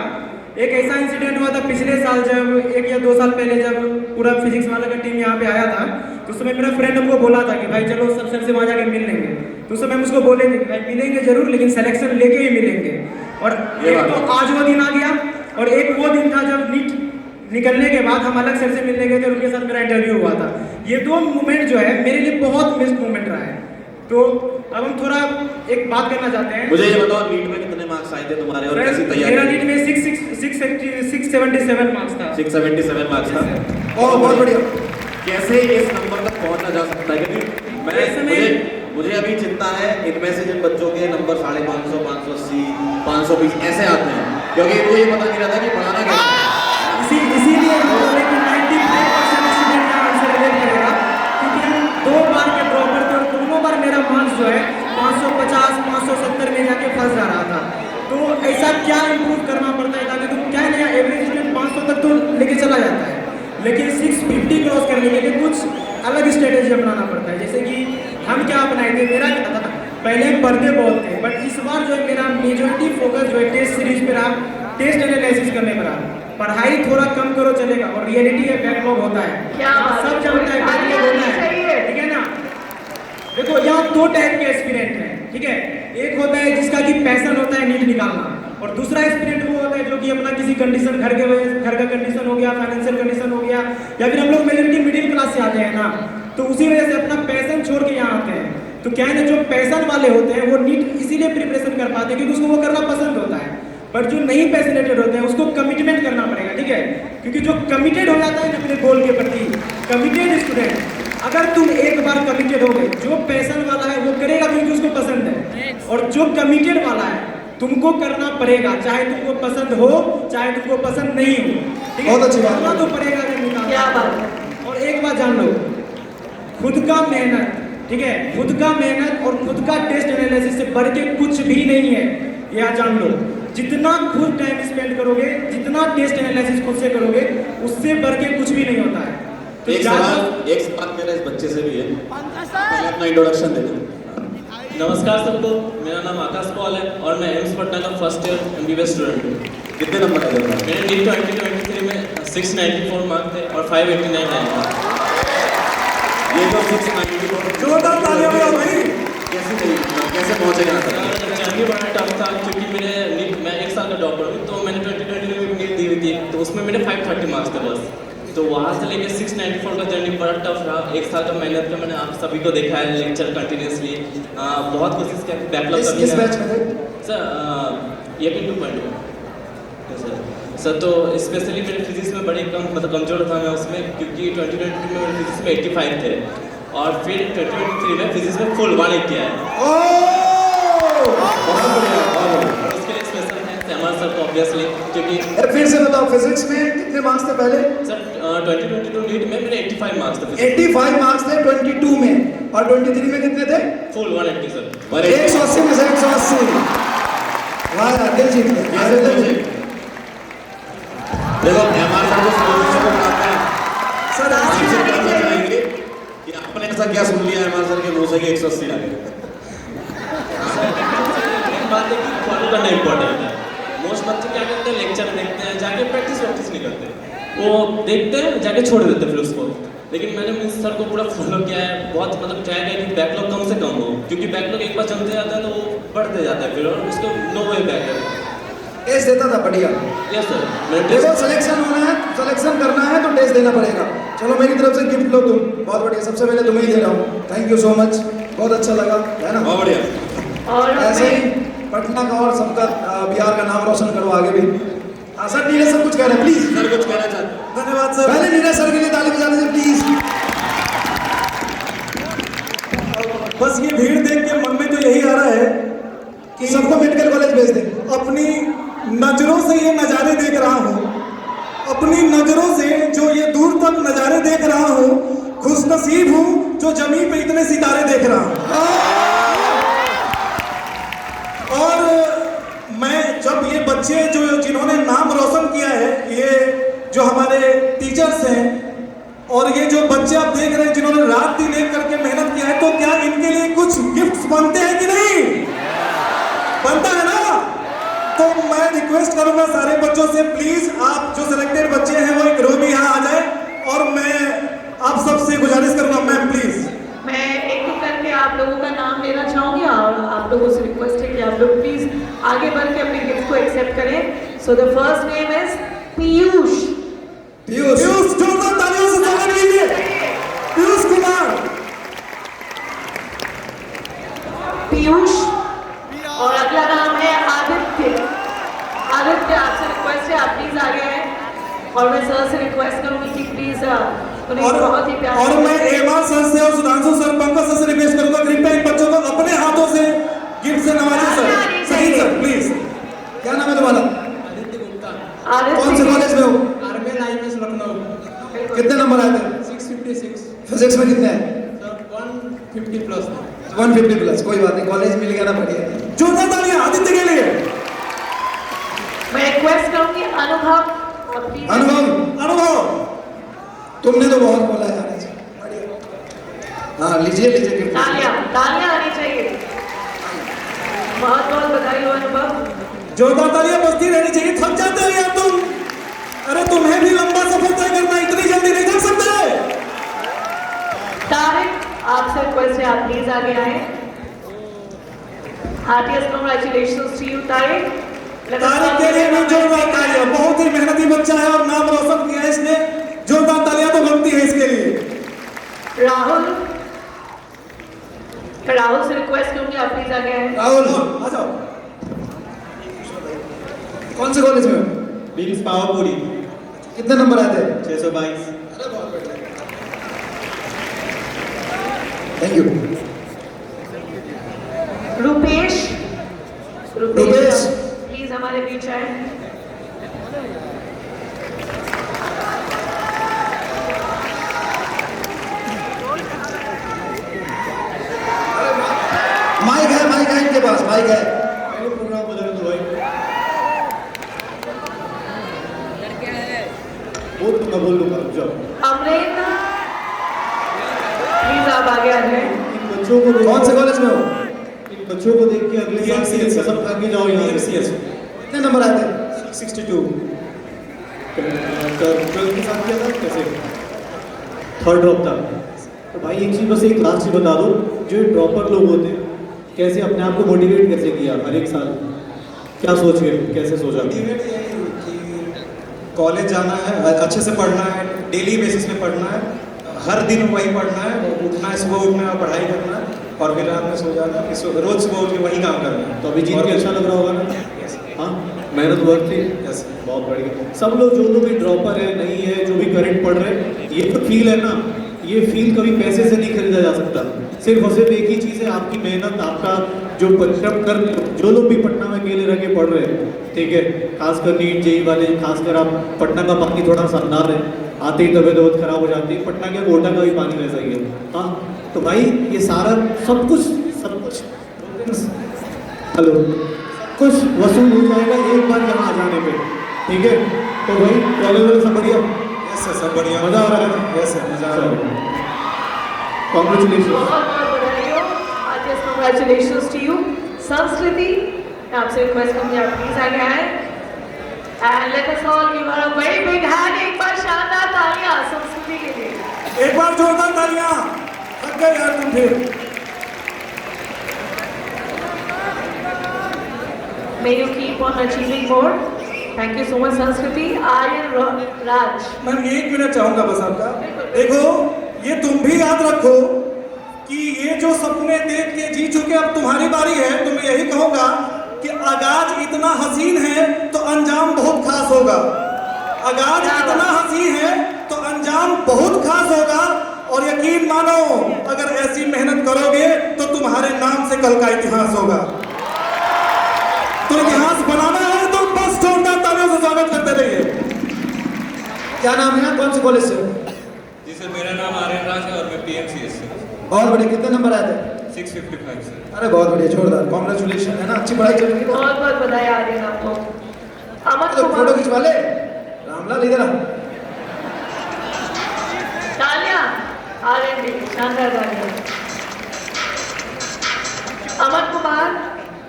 एक ऐसा इंसिडेंट हुआ था पिछले साल, जब 1 या 2 साल पहले जब पूरा फिजिक्स वाला का टीम यहाँ पे आया था, तो उस समय मेरा फ्रेंड हमको बोला था कि भाई चलो सब सर से वहाँ जाके मिल लेंगे। तो उस समय हम उसको बोले थे भाई मिलेंगे जरूर, लेकिन सिलेक्शन लेके ही मिलेंगे। और एक तो आज वो दिन आ गया, और एक वो दिन था जब नीट निकलने के बाद हम अलग सर से मिलने गए थे, उनके साथ मेरा इंटरव्यू हुआ था। ये 2 मोमेंट जो है मेरे लिए बहुत मिस्ड मोमेंट रहा है। तो अब हम थोड़ा एक बात करना चाहते हैं। मुझे ये बताओ नीट में कितने मार्क्स आए थे तुम्हारे, और कैसी तैयारी? मेरा नीट में 677 मार्क्स था। 677 मार्क्स था। ओह बहुत बढ़िया। कैसे इस नंबर तक पहुंचना जा सकता है? क्योंकि मुझे अभी चिंता है इनमें से जिन बच्चों के नंबर 550, 580, 520 ऐसे आते हैं, क्योंकि इनको ये पता नहीं रहता कि पढ़ाना क्या है। इसीलिए बोल रहे कि 95% स्टूडेंट यहाँ हमसे रिलेट करेगा, क्योंकि हम 2 बार के ड्रॉपर थे, और दोनों बार मेरा मार्क्स जो है 550, 570 में जाके फंस जा रहा था। तो ऐसा क्या इम्प्रूव करना पड़ता है ताकि तुम क्या नया एवरेज स्टूडेंट 500 तक तो लेके चला जाता है, लेकिन 650 क्रॉस करने के लिए कुछ अलग स्ट्रेटेजी अपनाना पड़ता है। जैसे कि हम क्या अपनाए थे, मेरा क्या था, पहले पढ़ते बहुत थे, बट इस बार जो है मेरा मेजॉरिटी फोकस जो है टेस्ट सीरीज पे रहा, टेस्ट एनालिसिस करने पर रहा। पढ़ाई थोड़ा कम करो चलेगा, और रियलिटी है बैकलॉग होता है, सब जानता है बैकलॉग होता है, ठीक है ना। देखो यहाँ 2 टाइप के एस्पिरेंट हैं, ठीक है। एक होता है जिसका कि पैशन होता है नीट निकालना, और दूसरा एस्पिरेंट वो होता है जो कि अपना किसी कंडीशन, घर का कंडीशन हो गया, फाइनेंशियल कंडीशन हो गया, या फिर हम लोग मेजोरिटी मिडिल क्लास से आते हैं ना, तो उसी वजह से अपना पैशन छोड़ के यहाँ आते हैं। तो क्या है ना, जो पैशन वाले होते हैं वो नीट इसीलिए प्रिपरेशन कर पाते हैं क्योंकि उसको वो करना पसंद होता है। बट जो नहीं पैशनेटेड होते हैं उसको कमिटमेंट करना पड़ेगा, ठीक है। क्योंकि जो कमिटेड हो जाता है ना अपने गोल के प्रति, कमिटेड स्टूडेंट, अगर तुम एक बार कमिटेड हो गए, जो पैशन वाला है वो करेगा क्योंकि उसको पसंद है, और जो कमिटेड वाला है तुमको करना पड़ेगा, चाहे तुमको पसंद हो चाहे तुमको पसंद नहीं हो, ठीक है। बहुत अच्छी बात करना तो पड़ेगा अगर क्या बात। और एक बात जान लो, खुद का मेहनत, ठीक है, खुद का मेहनत और खुद का टेस्ट एनालिसिस से बढ़ के कुछ भी नहीं है, यह जान लो। जितना खुद टाइम स्पेंड करोगे, जितना टेस्ट एनालिसिस खुद से करोगे, उससे बढ़ के कुछ भी नहीं होता है। तो एक सवाल मेरा इस बच्चे से भी है, पहले अपना इंट्रोडक्शन दे दो। नमस्कार सबको, मेरा नाम आकाश पॉल है और मैं एम्स पटना का फर्स्ट ईयर MBBS स्टूडेंट हूँ। कितने नंबर आए थे? मेरे नीट 2023 में 694 मार्क्स थे और 589 आए थे। ये तो 694 जोरदार तालियां बजाओ भाई। कैसे पहुंचे यहाँ तक? जर्नी बड़ा टफ था क्योंकि मैं 1 साल का ड्रॉपर हूँ, तो मैंने 2020 में नीट दी हुई थी, तो उसमें मेरे 530 मार्क्स थे बस। तो वहाँ से लेके 694 का जर्नी बड़ा टफ रहा। 1 साल का मेहनत का मैंने आप सभी को देखा है, लेक्चर कंटिन्यूसली बहुत कोशिश किया, बैकलॉग का भी किस बैच में थे? सर ये 2.2 सर। तो स्पेशली मेरे फिजिक्स में बड़े कमजोर था मैं उसमें, क्योंकि 2022 में मेरे फिजिक्स में 85 थे, और फिर 2023 में फिजिक्स में फुल 180 आए। और उसके लिए स्पेशल थैंक्स हमारे सर को ऑब्वियसली, क्योंकि फिर से बताओ, फिजिक्स में कितने मार्क्स थे पहले? सर 2022 नीट में मेरे 85 मार्क्स थे। 85 मार्क्स थे 22 में, और 23 में कितने थे? Full 180 sir. 180 में से 180। वाह यार, दिल जीत गए। देखो हमारे सर को सोल्यूशन बताते हैं सर आज आपसे जानना चाहेंगे कि आपने ऐसा क्या सुन लिया है हमारे सर के मुंह से कि 180 आ गए? बात है कि फॉलो करना इम्पोर्टेंट है। मोस्ट बच्चे क्या करते हैं, लेक्चर देखते हैं, जाके प्रैक्टिस नहीं करते, वो देखते हैं जाके छोड़ देते फिर उसको। लेकिन मैंने मिस सर को पूरा फॉलो किया है, बहुत ट्राई किया कि बैकलॉग कम से कम हो, क्योंकि बैकलॉग एक बार चलते जाता है तो वो बढ़ते जाता है फिर, और उसको नो वे बैक है। टेस्ट देता था बढ़िया। Yes sir. देखो सिलेक्शन होना है, सिलेक्शन करना है तो टेस्ट देना पड़ेगा। चलो मेरी तरफ से गिफ्ट लो तुम, बहुत बढ़िया। सबसे पहले तुम्हें ही दे रहा हूँ, थैंक यू सो मच, बहुत अच्छा लगा, है ना? बहुत बढ़िया। और ऐसे ही पटना का और सबका बिहार का नाम रोशन करो आगे भी। हाँ सर, नीरज सर कुछ कह रहे हैं, प्लीज। सर कुछ कहना चाहते हैं? धन्यवाद सर। पहले नीरज सर के लिए ताली बजा दीजिए प्लीज। बस ये भीड़ देख के मन में तो यही आ रहा है कि सबको मेडिकल कॉलेज भेज दें। अपनी नजरों से ये नज़ारे देख रहा हूँ, अपनी नजरों से जो ये दूर तक नज़ारे देख रहा हूँ, खुशनसीब हूँ जो जमीन पे इतने सितारे देख रहा हूँ। और मैं जब ये बच्चे जिन्होंने नाम रोशन किया है, ये जो हमारे टीचर्स हैं, और ये जो बच्चे आप देख रहे हैं जिन्होंने रात दिन एक करके मेहनत किया है, तो क्या इनके लिए कुछ गिफ्ट्स बनते हैं कि नहीं? बनता है ना? तो मैं रिक्वेस्ट करूंगा सारे बच्चों से, प्लीज आप जो सिलेक्टेड बच्चे हैं वो एक रो में यहाँ आ जाए, और मैं आप सबसे गुजारिश करूंगा, मैम प्लीज। मैं एक एक करके आप लोगों का नाम लेना चाहूंगी, और आप लोगों से रिक्वेस्ट है कि आप लोग प्लीज आगे बढ़ के अपने गिफ्ट को एक्सेप्ट करें। So the first name is Piyush. Piyush, जोरदार तालियों से स्वागत कीजिए पीयूष कुमार। पीयूष। और अगला नाम है आदित्य। आदित्य, आपसे रिक्वेस्ट है आप प्लीज आगे आए, और मैं सर से रिक्वेस्ट करूंगी कि प्लीज उन्हें बहुत ही प्यार। और मैं एमा सर से और सुधांशु सर, पंकज सर से रिक्वेस्ट करूंगा कृपया इन बच्चों को अपने हाथों से गिफ्ट से नवाजें सर। सही सर, प्लीज। क्या नाम है तुम्हारा? आदित्य गुप्ता। आदित्य कौन से कॉलेज में हो? RBL IPS Lucknow. कितने नंबर आए थे? 656 फिजिक्स में कितने हैं? Sir 150 plus. 150 प्लस, कोई बात नहीं, कॉलेज मिल गया ना, बढ़िया। जोरदार तालियां आदित्य के लिए। मैं रिक्वेस्ट करूंगी अनुभव। अनुभव, तुमने तो बहुत बोला यार। हाँ लीजिए गिफ्ट। तालियां आनी चाहिए। बहुत बहुत बधाई हो अनुभव। जोरदार तालियां बजती रहनी चाहिए। थक जाते हो यार तुम? अरे तुम्हें भी लंबा सफर तय करना, इतनी जल्दी नहीं थक सकते। तारिक, आपसे रिक्वेस्ट है आप प्लीज आगे आए। Heartiest congratulations to you, Tariq. Tariq के लिए भी जोरदार तालियां, बहुत ही मेहनती बच्चा है और नाम रोशन किया है इसने, जोरदार तालियां तो बनती है इसके लिए। राहुल से रिक्वेस्ट करूंगी आप प्लीज आगे आए। राहुल आ जाओ। कौन से कॉलेज में? बीम्स पावापुरी। कितने नंबर आए थे? 622। Thank you. Rupesh Rupesh please हमारे बीच आए। माइक है इनके पास, माइक है। प्रोग्राम को जाने दो भाई। वो तो मैं बोल लूंगा, जाओ। अमृत प्लीज आप आगे आ जाए। इन बच्चों को कौन से कॉलेज में हो? इन बच्चों को देख के अगले साल से कसम खा के जाओ यहाँ से। कितने नंबर आए थे? 62। 12 के साथ किया था कैसे? थर्ड ड्रॉप था। तो भाई एक चीज़ बस एक लास्ट चीज़ बता दो, जो ड्रॉपर लोग होते हैं कैसे अपने आप को मोटिवेट कैसे किया हर एक साल, क्या सोच के कैसे सोचा? कॉलेज जाना है, अच्छे से पढ़ना है, डेली बेसिस पे पढ़ना है, हर दिन वही पढ़ना है, उठना है, सुबह उठना है, पढ़ाई करना है और फिर रात में सो जाना है, रोज सुबह उठ के वही काम करना है। तो अभी जीत के अच्छा लग रहा होगा ना? हाँ, मेहनत वर्क थी। यस, बहुत बढ़िया। सब लोग जो लोग भी ड्रॉपर है, नहीं है, जो भी करंट पढ़ रहे हैं, ये तो फील है ना, ये फील कभी पैसे से नहीं खरीदा जा सकता। सिर्फ और सिर्फ एक ही चीज़ है, आपकी मेहनत, आपका जो परिश्रम कर, जो लोग भी पटना में अकेले रह के पढ़ रहे हैं, ठीक है, खासकर नीट जेई वाले, खासकर आप पटना का पानी थोड़ा शानदार है, आते ही तबीयत खराब हो जाती है, पटना के कोटा का भी पानी वैसा ही है। हाँ, तो भाई ये सारा सब कुछ हेलो कुछ वसूल हो जाएगा एक बार यहाँ आ जाने पे, ठीक है? तो भाई कॉलेज वाले सब बढ़िया? यस सर, सब बढ़िया, मजा आ रहा है? यस सर, मजा आ रहा है। कॉन्ग्रेचुलेशन। बहुत बधाई हो। Heartiest congratulations to you. Sanskriti, आपसे रिक्वेस्ट करूंगी आप प्लीज आगे आए। And let us all give her a very big hand. एक बार शानदार तालियां संस्कृति के लिए। एक बार जोरदार तालियां। थक गए यार तुम फिर। May you keep on achieving more. Thank you so much संस्कृति। आर्यन राज। मैं 1 मिनट चाहूंगा बस आपका। देखो, ये तुम भी याद रखो कि ये जो सपने देख के जी चुके, अब तुम्हारी बारी है। तो मैं यही कहूंगा कि आगाज इतना हसीन है तो अंजाम बहुत खास होगा। आगाज इतना हसीन है तो अंजाम बहुत खास होगा। और यकीन मानो, अगर ऐसी मेहनत करोगे तो तुम्हारे नाम से कल का इतिहास होगा। तो इतिहास बनाना है तो बस जोरदार तालियों से स्वागत करते रहिए। क्या नाम है? कौन से कॉलेज से? जी सर, मेरा नाम आर्यन राज है और मैं PMCS से। बहुत बढ़िया। कितने नंबर आए थे? 655 सर। अरे बहुत बढ़िया, जोरदार, कॉन्ग्रेचुलेशन, है ना? अच्छी पढ़ाई चल रही है। बहुत बहुत बधाई आर्यन आपको। अमन तो फोटो कुमार। खिंचवा ले। रामलाल इधर आ। तालियां आर्यन जी, शानदार तालियां। अमन कुमार,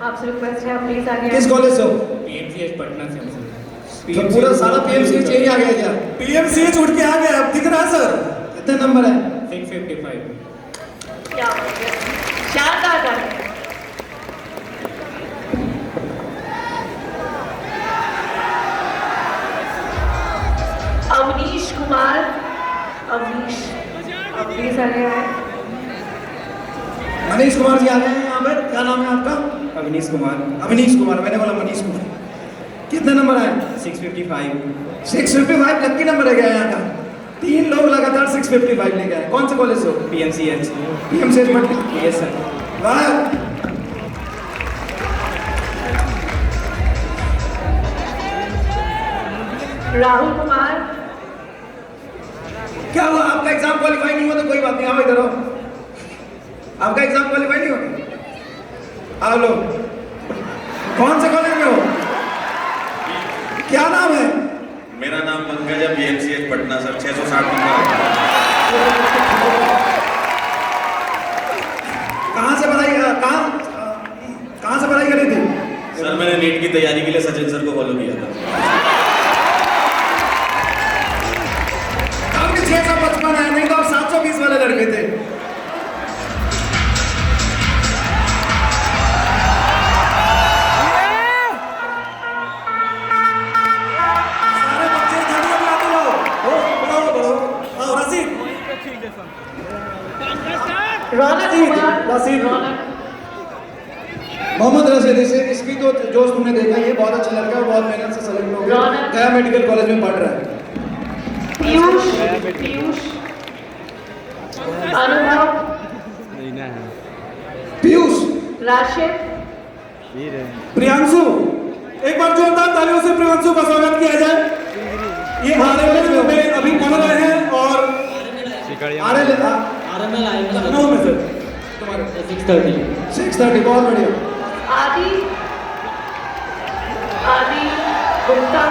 आपसे रिक्वेस्ट है आप प्लीज आगे किस कॉलेज से हो? PMCH पटना से हूँ तो पूरा सारा PMCH यही आ गया क्या? PMCH उठ के आ गया, अब दिख रहा है सर। कितने नंबर है? 655। क्या हो गया? शानदार तालियां। अवनीश कुमार, अवनीश आप प्लीज आगे आए। मनीष कुमार जी आ गए हैं यहाँ पर। क्या नाम है आपका? अवनीश कुमार। अवनीश कुमार, मैंने बोला मनीष कुमार। कितने नंबर आए? 655। 655 लकी नंबर है गया यहाँ का। 3 लोग लगातार 655 ले गए। कौन से कॉलेज से हो? PMCH। PMCH Patna. Yes sir. वाह, राहुल कुमार। क्या हुआ? आपका एग्जाम क्वालिफाई नहीं हुआ तो कोई बात नहीं, आओ इधर आओ। आपका एग्जाम क्वालिफाई नहीं होगा? आओ लोग। कौन से कॉलेज में हो? क्या नाम है? मेरा नाम पंकज है, PMCH पटना सर। 660 नंबर। कहाँ से पढ़ाई करी थी? सर मैंने नीट की तैयारी के लिए सचिन सर को फॉलो किया था। हम 655 है, नहीं तो आप 720 वाले लड़के थे। रौनक कुमार, मोहम्मद रशीद, इसकी तो जोश तुमने देखा, ये बहुत अच्छा लड़का है, बहुत मेहनत से सेलेक्ट हो गया, गया मेडिकल कॉलेज में पढ़ रहा है। पीयूष, अनुभव, पीयूष, राशिद, प्रियांशु, एक बार जोरदार तालियों से प्रियांशु का स्वागत किया जाए। ये आरएमएल में अभी पढ़ रहे हैं और लखनऊ में सर। 6:30, बहुत बढ़िया। आदि गुप्ता,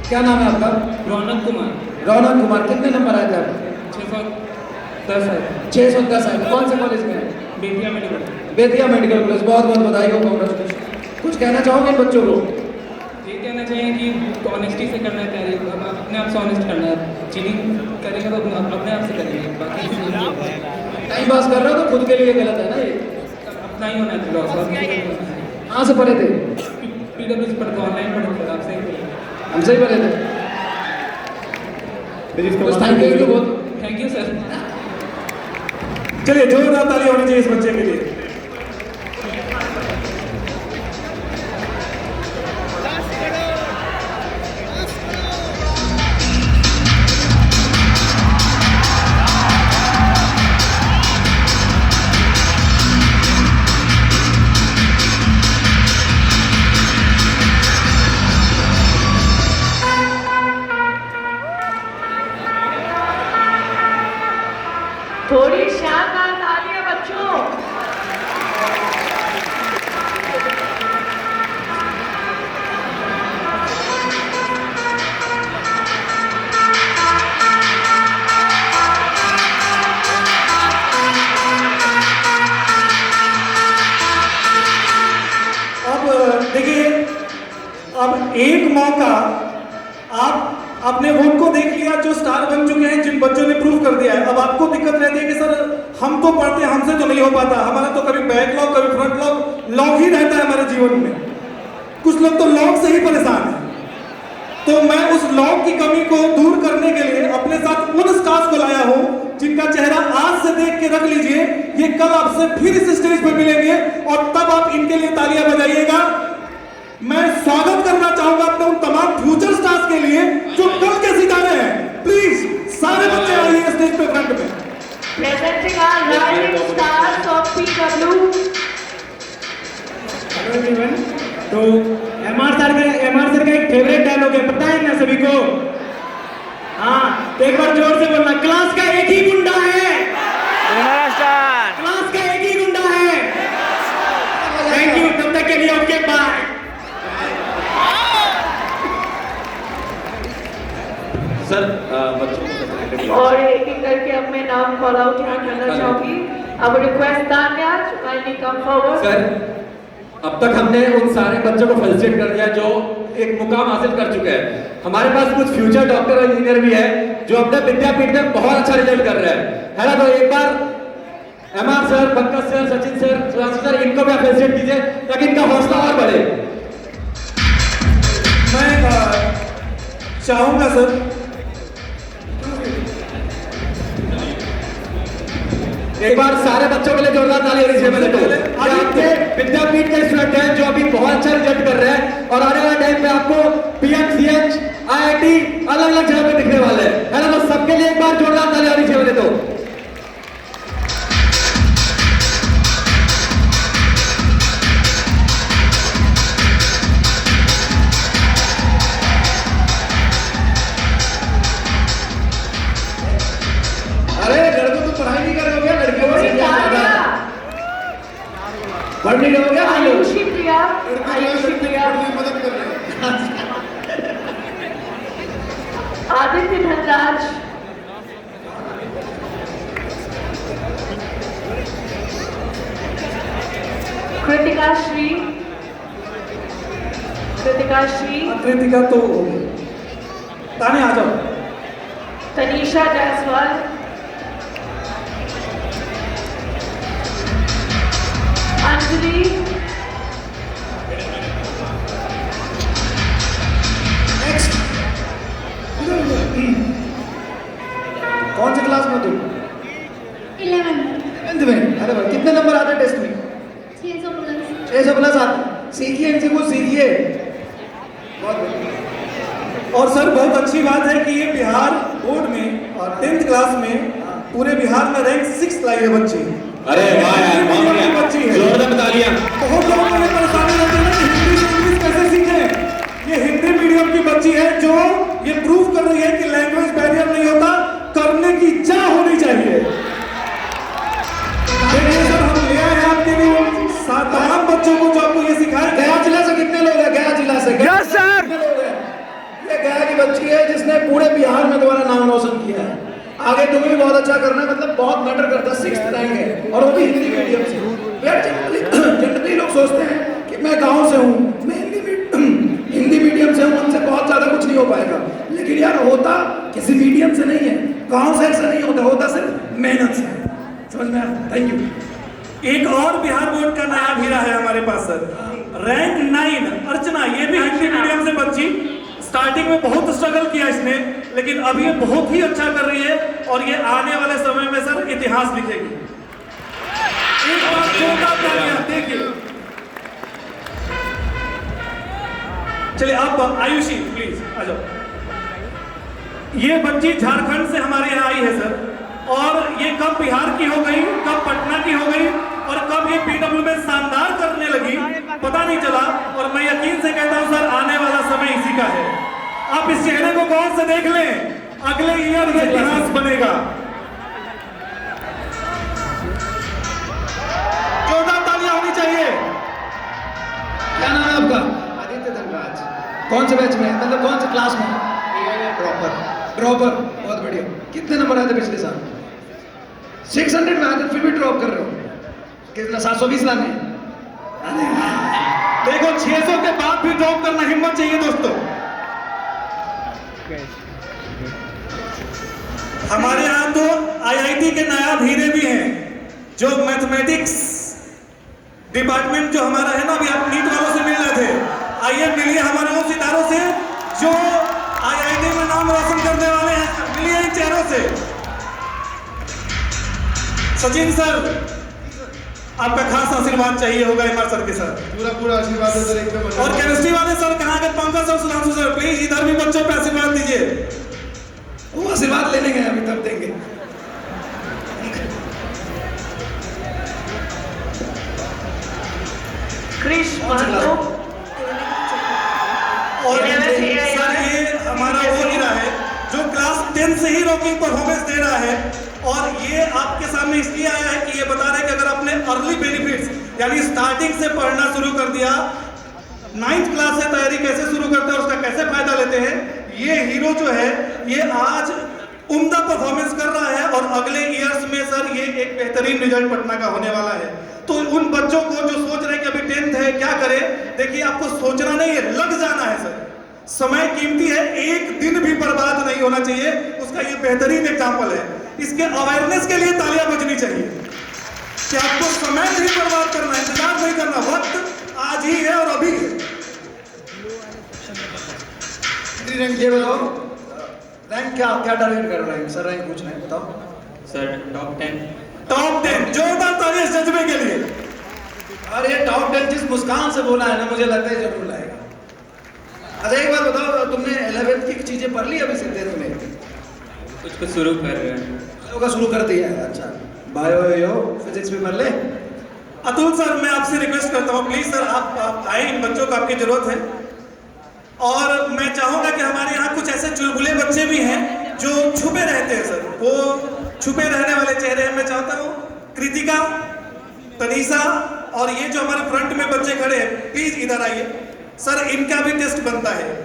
क्या नाम है आपका? रौनक कुमार। रौनक कुमार, कितने नंबर आए थे आपके? 610 है। 610 आए। कौन से कॉलेज में है? Bettiah medical. Bettiah medical college, बहुत बहुत बधाई हो, कांग्रेचुलेशन। कुछ कहना चाहोगे इन बच्चों को? ये कहना चाहिए कि ऑनेस्टी से करना है तैयारी, अपने आप से ऑनेस्ट करना है। चीटिंग करेंगे तो अपने आप से करेंगे, बाकी टाइम पास कर रहे हो तो खुद के लिए गलत है ना, ये अपना ही होना है लॉस। कहाँ से पढ़े थे? PW से पढ़ते, ऑनलाइन पढ़ते, आपसे ही पढ़े। हमसे ही पढ़े थे। थैंक यू बहुत। Thank you sir. चलिए जोरदार ताली होनी चाहिए इस बच्चे के लिए। थोड़ी शानदार तालियां बच्चों। अब देखिए, अब एक मौका आप अपने वोट को देख लिया, जो स्टार बन चुके हैं, जिन बच्चों ने प्रूव कर दिया है। अब आपको दिक्कत रहती है कि सर हम तो पढ़ते हैं, हमसे तो नहीं हो पाता, हमारा तो कभी बैकलॉग कभी फ्रंट लॉग ही रहता है हमारे जीवन में। कुछ लोग तो लॉग से ही परेशान हैं। तो मैं उस लॉग की कमी को दूर करने के लिए अपने साथ उन स्टार्स को लाया हूं जिनका चेहरा आज से देख के रख लीजिए, ये कल आपसे फिर इस स्टेज पर मिलेंगे और तब आप इनके लिए तालियां बजाइएगा। मैं स्वागत करना चाहूंगा अपने उन तमाम फ्यूचर स्टार्स के लिए जो कल के सितारे हैं। प्लीज सारे बच्चे आइए स्टेज पे फ्रंट में। Presenting our rising stars of PW. Hello everyone. तो एमआर सर का एक फेवरेट डायलॉग है, पता है ना सभी को? हाँ, तो एक बार जोर से बोलना, क्लास का एक ही गुंडा है, क्लास का एक ही गुंडा है। थैंक यू, तब तक के लिए ओके बाय। सर बच्चों को और एक एक करके अब मैं नाम कॉल आउट यहाँ करना चाहूंगी। अब request Tanya to kindly come forward. Sir, अब तक हमने उन सारे बच्चों को फेलिसिटेट कर दिया जो एक मुकाम हासिल कर चुके हैं। हमारे पास कुछ फ्यूचर डॉक्टर और इंजीनियर भी है जो अपने विद्यापीठ में बहुत अच्छा रिजल्ट कर रहे हैं, है ना? तो एक बार MR sir, Pankaj sir, Sachin sir, Subhash sir, इनको भी आप फेलिसिटेट कीजिए ताकि इनका हौसला और बढ़े। मैं चाहूंगा सर, एक बार सारे बच्चों के लिए जोरदार ताली होनी चाहिए। आपके विद्यापीठ के स्टूडेंट हैं जो अभी बहुत अच्छा रिजल्ट कर रहे हैं और आने वाले टाइम में आपको PMCH, IIT अलग अलग जगह पे दिखने वाले हैं, है ना? तो सबके लिए एक बार जोरदार ताली होनी चाहिए। तो अरे लड़कों तो पढ़ाई नहीं कर रहे हो क्या? लड़कियों को सीखना ज्यादा है। पढ़ नहीं रहे हो क्या? आयुषी प्रिया, आयुषी प्रिया, मदद कर रहे हैं। आदित्य धनराज, कृतिका श्री, कृतिका तो हो गई। ताने आ जाओ। तनीषा जायसवाल, अंजलि ये सब प्लस आते सीखिए, इनसे कुछ सीखिए। और सर बहुत अच्छी बात है कि ये बिहार बोर्ड में और 10th क्लास में पूरे बिहार में रैंक 6 लाई है बच्ची। अरे वाह यार, बहुत बढ़िया, बच्ची है। जोरदार तालियां। बहुत लोगों को ये परेशानी होती है कि हिंदी से इंग्लिश कैसे सीखें। ये हिंदी मीडियम की बच्ची है जो ये प्रूव कर रही है कि लैंग्वेज बैरियर नहीं होता, करने की चाह होनी चाहिए। देखिए सर, हम ले आए हैं आपके लिए तमाम बच्चों को जो आपको ये सिखाए। गया जिला से कितने लोग हैं? गया जिला से Yes, sir! कितने लोग हैं? ये गया की बच्ची है जिसने पूरे बिहार में तुम्हारा नाम रोशन किया है। आगे तुम्हें भी बहुत अच्छा करना है, मतलब बहुत मैटर करता है। 6th रैंक है और वो भी हिंदी मीडियम से। यार जनरली लोग सोचते हैं कि मैं गांव से हूँ, मैं हिंदी मीडियम से हूँ, उनसे बहुत ज्यादा कुछ नहीं हो पाएगा। लेकिन यार होता किसी मीडियम से नहीं है, गांव से ऐसा नहीं होता, होता सिर्फ मेहनत से। समझ में आया? Thank you. एक और बिहार बोर्ड का नया हीरा है हमारे पास सर, रैंक 9 अर्चना। ये भी हिंदी मीडियम से बच्ची, स्टार्टिंग में बहुत स्ट्रगल किया इसने, लेकिन अब ये बहुत ही अच्छा कर रही है और ये आने वाले समय में सर इतिहास लिखेगी। एक बार जोरदार तालियां देखिए। चलिए अब आयुषी प्लीज आ जाओ। ये बच्ची झारखंड से हमारे यहाँ आई है सर, और ये कब बिहार की हो गई, कब पटना की हो गई और कब ये पीडब्ल्यू में शानदार करने लगी पता नहीं चला। और मैं यकीन से कहता हूं सर आने वाला समय इसी का है। आप इस चेहरे को गौर से देख लें, अगले ईयर ये इतिहास बनेगा। जोरदार तालियां होनी चाहिए। क्या नाम है आपका? आदित्य धनराज। कौन से बैच में? मतलब कौन से क्लास में? ड्रॉपर। बहुत बढ़िया। कितने नंबर आए थे पिछले साल? 600 में आए थे, फिर भी ड्रॉप कर रहे हो। कितना? 720 लाने? देखो 600 के बाद भी ड्रॉप करना हिम्मत चाहिए दोस्तों। हमारे यहाँ तो आईआईटी के नायाब हीरे भी हैं, जो मैथमेटिक्स डिपार्टमेंट जो हमारा है ना, अभी आप नीट वालों से मिल रहे थे, आइए मिलिए हमारे उन सितारों से जो आईआईटी में नाम रोशन करने वाले हैं। मिलिए इन चेहरों से। सचिन सर, आपका खास आशीर्वाद चाहिए होगा एमआर सर के साथ। पूरा आशीर्वाद है सर, एकदम। और केमिस्ट्री वाले सर कहाँ गए? Pankaj sir, Sudhanshu sir, please इधर भी बच्चों पे आशीर्वाद दीजिए। वो आशीर्वाद लेने गए, अभी तब देंगे। क्रिश महतो। और सर ये हमारा वो हीरा है जो क्लास 10 से ही रॉकिंग परफॉर्मेंस दे रहा है। और ये आपके सामने इसलिए आया है कि ये बता रहे हैं कि अगर आपने अर्ली बेनिफिट्स यानी स्टार्टिंग से पढ़ना शुरू कर दिया, 9th क्लास से तैयारी कैसे शुरू करते हैं, उसका कैसे फायदा लेते हैं, ये हीरो जो है ये आज उम्दा परफॉर्मेंस कर रहा है। और अगले ईयर्स में सर ये एक बेहतरीन रिजल्ट पटना का होने वाला है। तो उन बच्चों को जो सोच रहे हैं कि अभी 10th है क्या करें, देखिए आपको सोचना नहीं है, लग जाना है सर। समय कीमती है, एक दिन भी बर्बाद नहीं होना चाहिए। उसका ये बेहतरीन एग्जाम्पल है। इसके अवेयरनेस के लिए तालियां बजनी चाहिए कि आपको समय नहीं बर्बाद करना, इंतजार नहीं करना, वक्त आज ही है और अभी है। रैंक ये बताओ, रैंक क्या क्या टारगेट कर रहे हैं सर? रैंक पूछ रहे हैं, बताओ सर टॉप 10। टॉप 10 जोरदार तालियां जज्बे के लिए। और ये टॉप 10 जिस मुस्कान से बोला है ना, मुझे लगता है जरूर लाएगा। अच्छा एक बात बताओ, तुमने 11th की चीजें पढ़ ली अभी से 10th में? कुछ शुरू कर रहे हैं। का शुरू कर दिया है। अच्छा, बायो फिजिक्स भी पढ़ ले। अतुल सर, मैं आपसे रिक्वेस्ट करता हूँ प्लीज सर, आप आए, इन बच्चों को आपकी जरूरत है। और मैं चाहूंगा कि हमारे यहाँ कुछ ऐसे चुलबुले बच्चे भी हैं जो छुपे रहते हैं सर, वो छुपे रहने वाले चेहरे हैं। मैं चाहता हूँ कृतिका, तनीषा और ये जो हमारे फ्रंट में बच्चे खड़े हैं, प्लीज इधर आइए सर, इनका भी टेस्ट बनता है।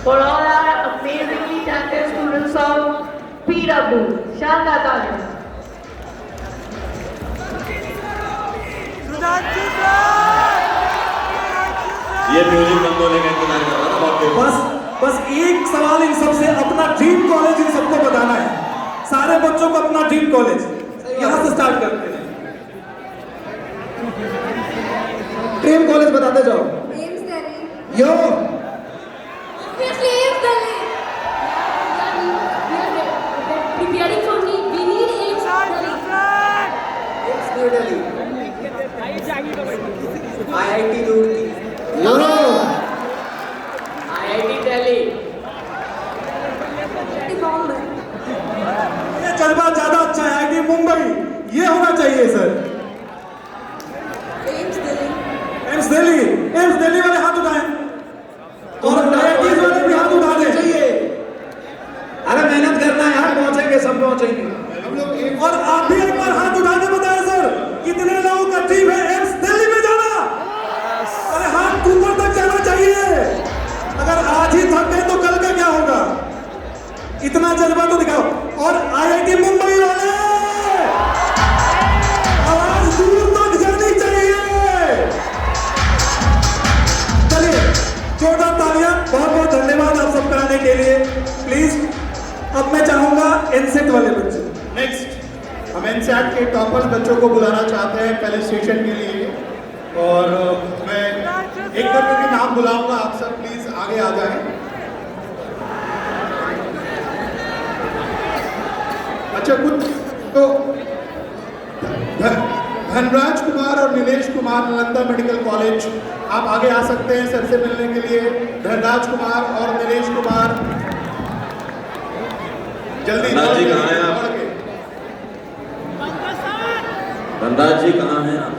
For all our amazingly talented students of PW, शानदार तालियां। ये म्यूजिक बंद होने का इंतजार कर रहा था बहुत देर। बस एक सवाल इन सबसे, अपना ड्रीम कॉलेज इन सबको बताना है। सारे बच्चों को अपना ड्रीम कॉलेज यहाँ से स्टार्ट करते हैं। ड्रीम कॉलेज बताते जाओ। AIIMS Delhi. Yo Obviously AIIMS Delhi. Preparing for NEET, we need AIIMS Delhi. IIT Roorkee, yo IIT Delhi, Bombay. ये जज्बा ज्यादा अच्छा है कि मुंबई, ये होना चाहिए sir. AIIMS Delhi. AIIMS Delhi वाले हाथ उठाएं और IIT वाले भी हाथ उठा दें। चाहिए। अरे मेहनत करना है यार, पहुंचेंगे, सब पहुंचेंगे। और आप भी एक बार हाथ उठा के बताएं सर, कितने लोगों का ड्रीम है एम्स दिल्ली में जाना? अरे हाथ ऊपर तक जाना चाहिए। अगर आज ही थक गए तो कल का क्या होगा? इतना जज्बा तो दिखाओ। और IIT मुंबई वाले, आवाज दूर तक जानी चाहिए। चलिए जोरदार तालियां, बहुत बहुत धन्यवाद आप सबका आने के लिए। प्लीज अब मैं चाहूंगा एनसेट वाले बच्चे। नेक्स्ट हम एनसेट के टॉपर्स बच्चों को बुलाना चाहते हैं पहले स्टेशन के लिए, और मैं एक करके के नाम बुलाऊंगा, आप सब प्लीज आगे आ जाएं। अच्छा, कुछ तो धनराज कुमार और नीलेश कुमार, नालंदा मेडिकल कॉलेज, आप आगे आ सकते हैं सर से मिलने के लिए। धनराज कुमार और नीलेश कुमार, जल्दी। धनराज जी कहाँ हैं आप? धनराज जी कहाँ हैं आप?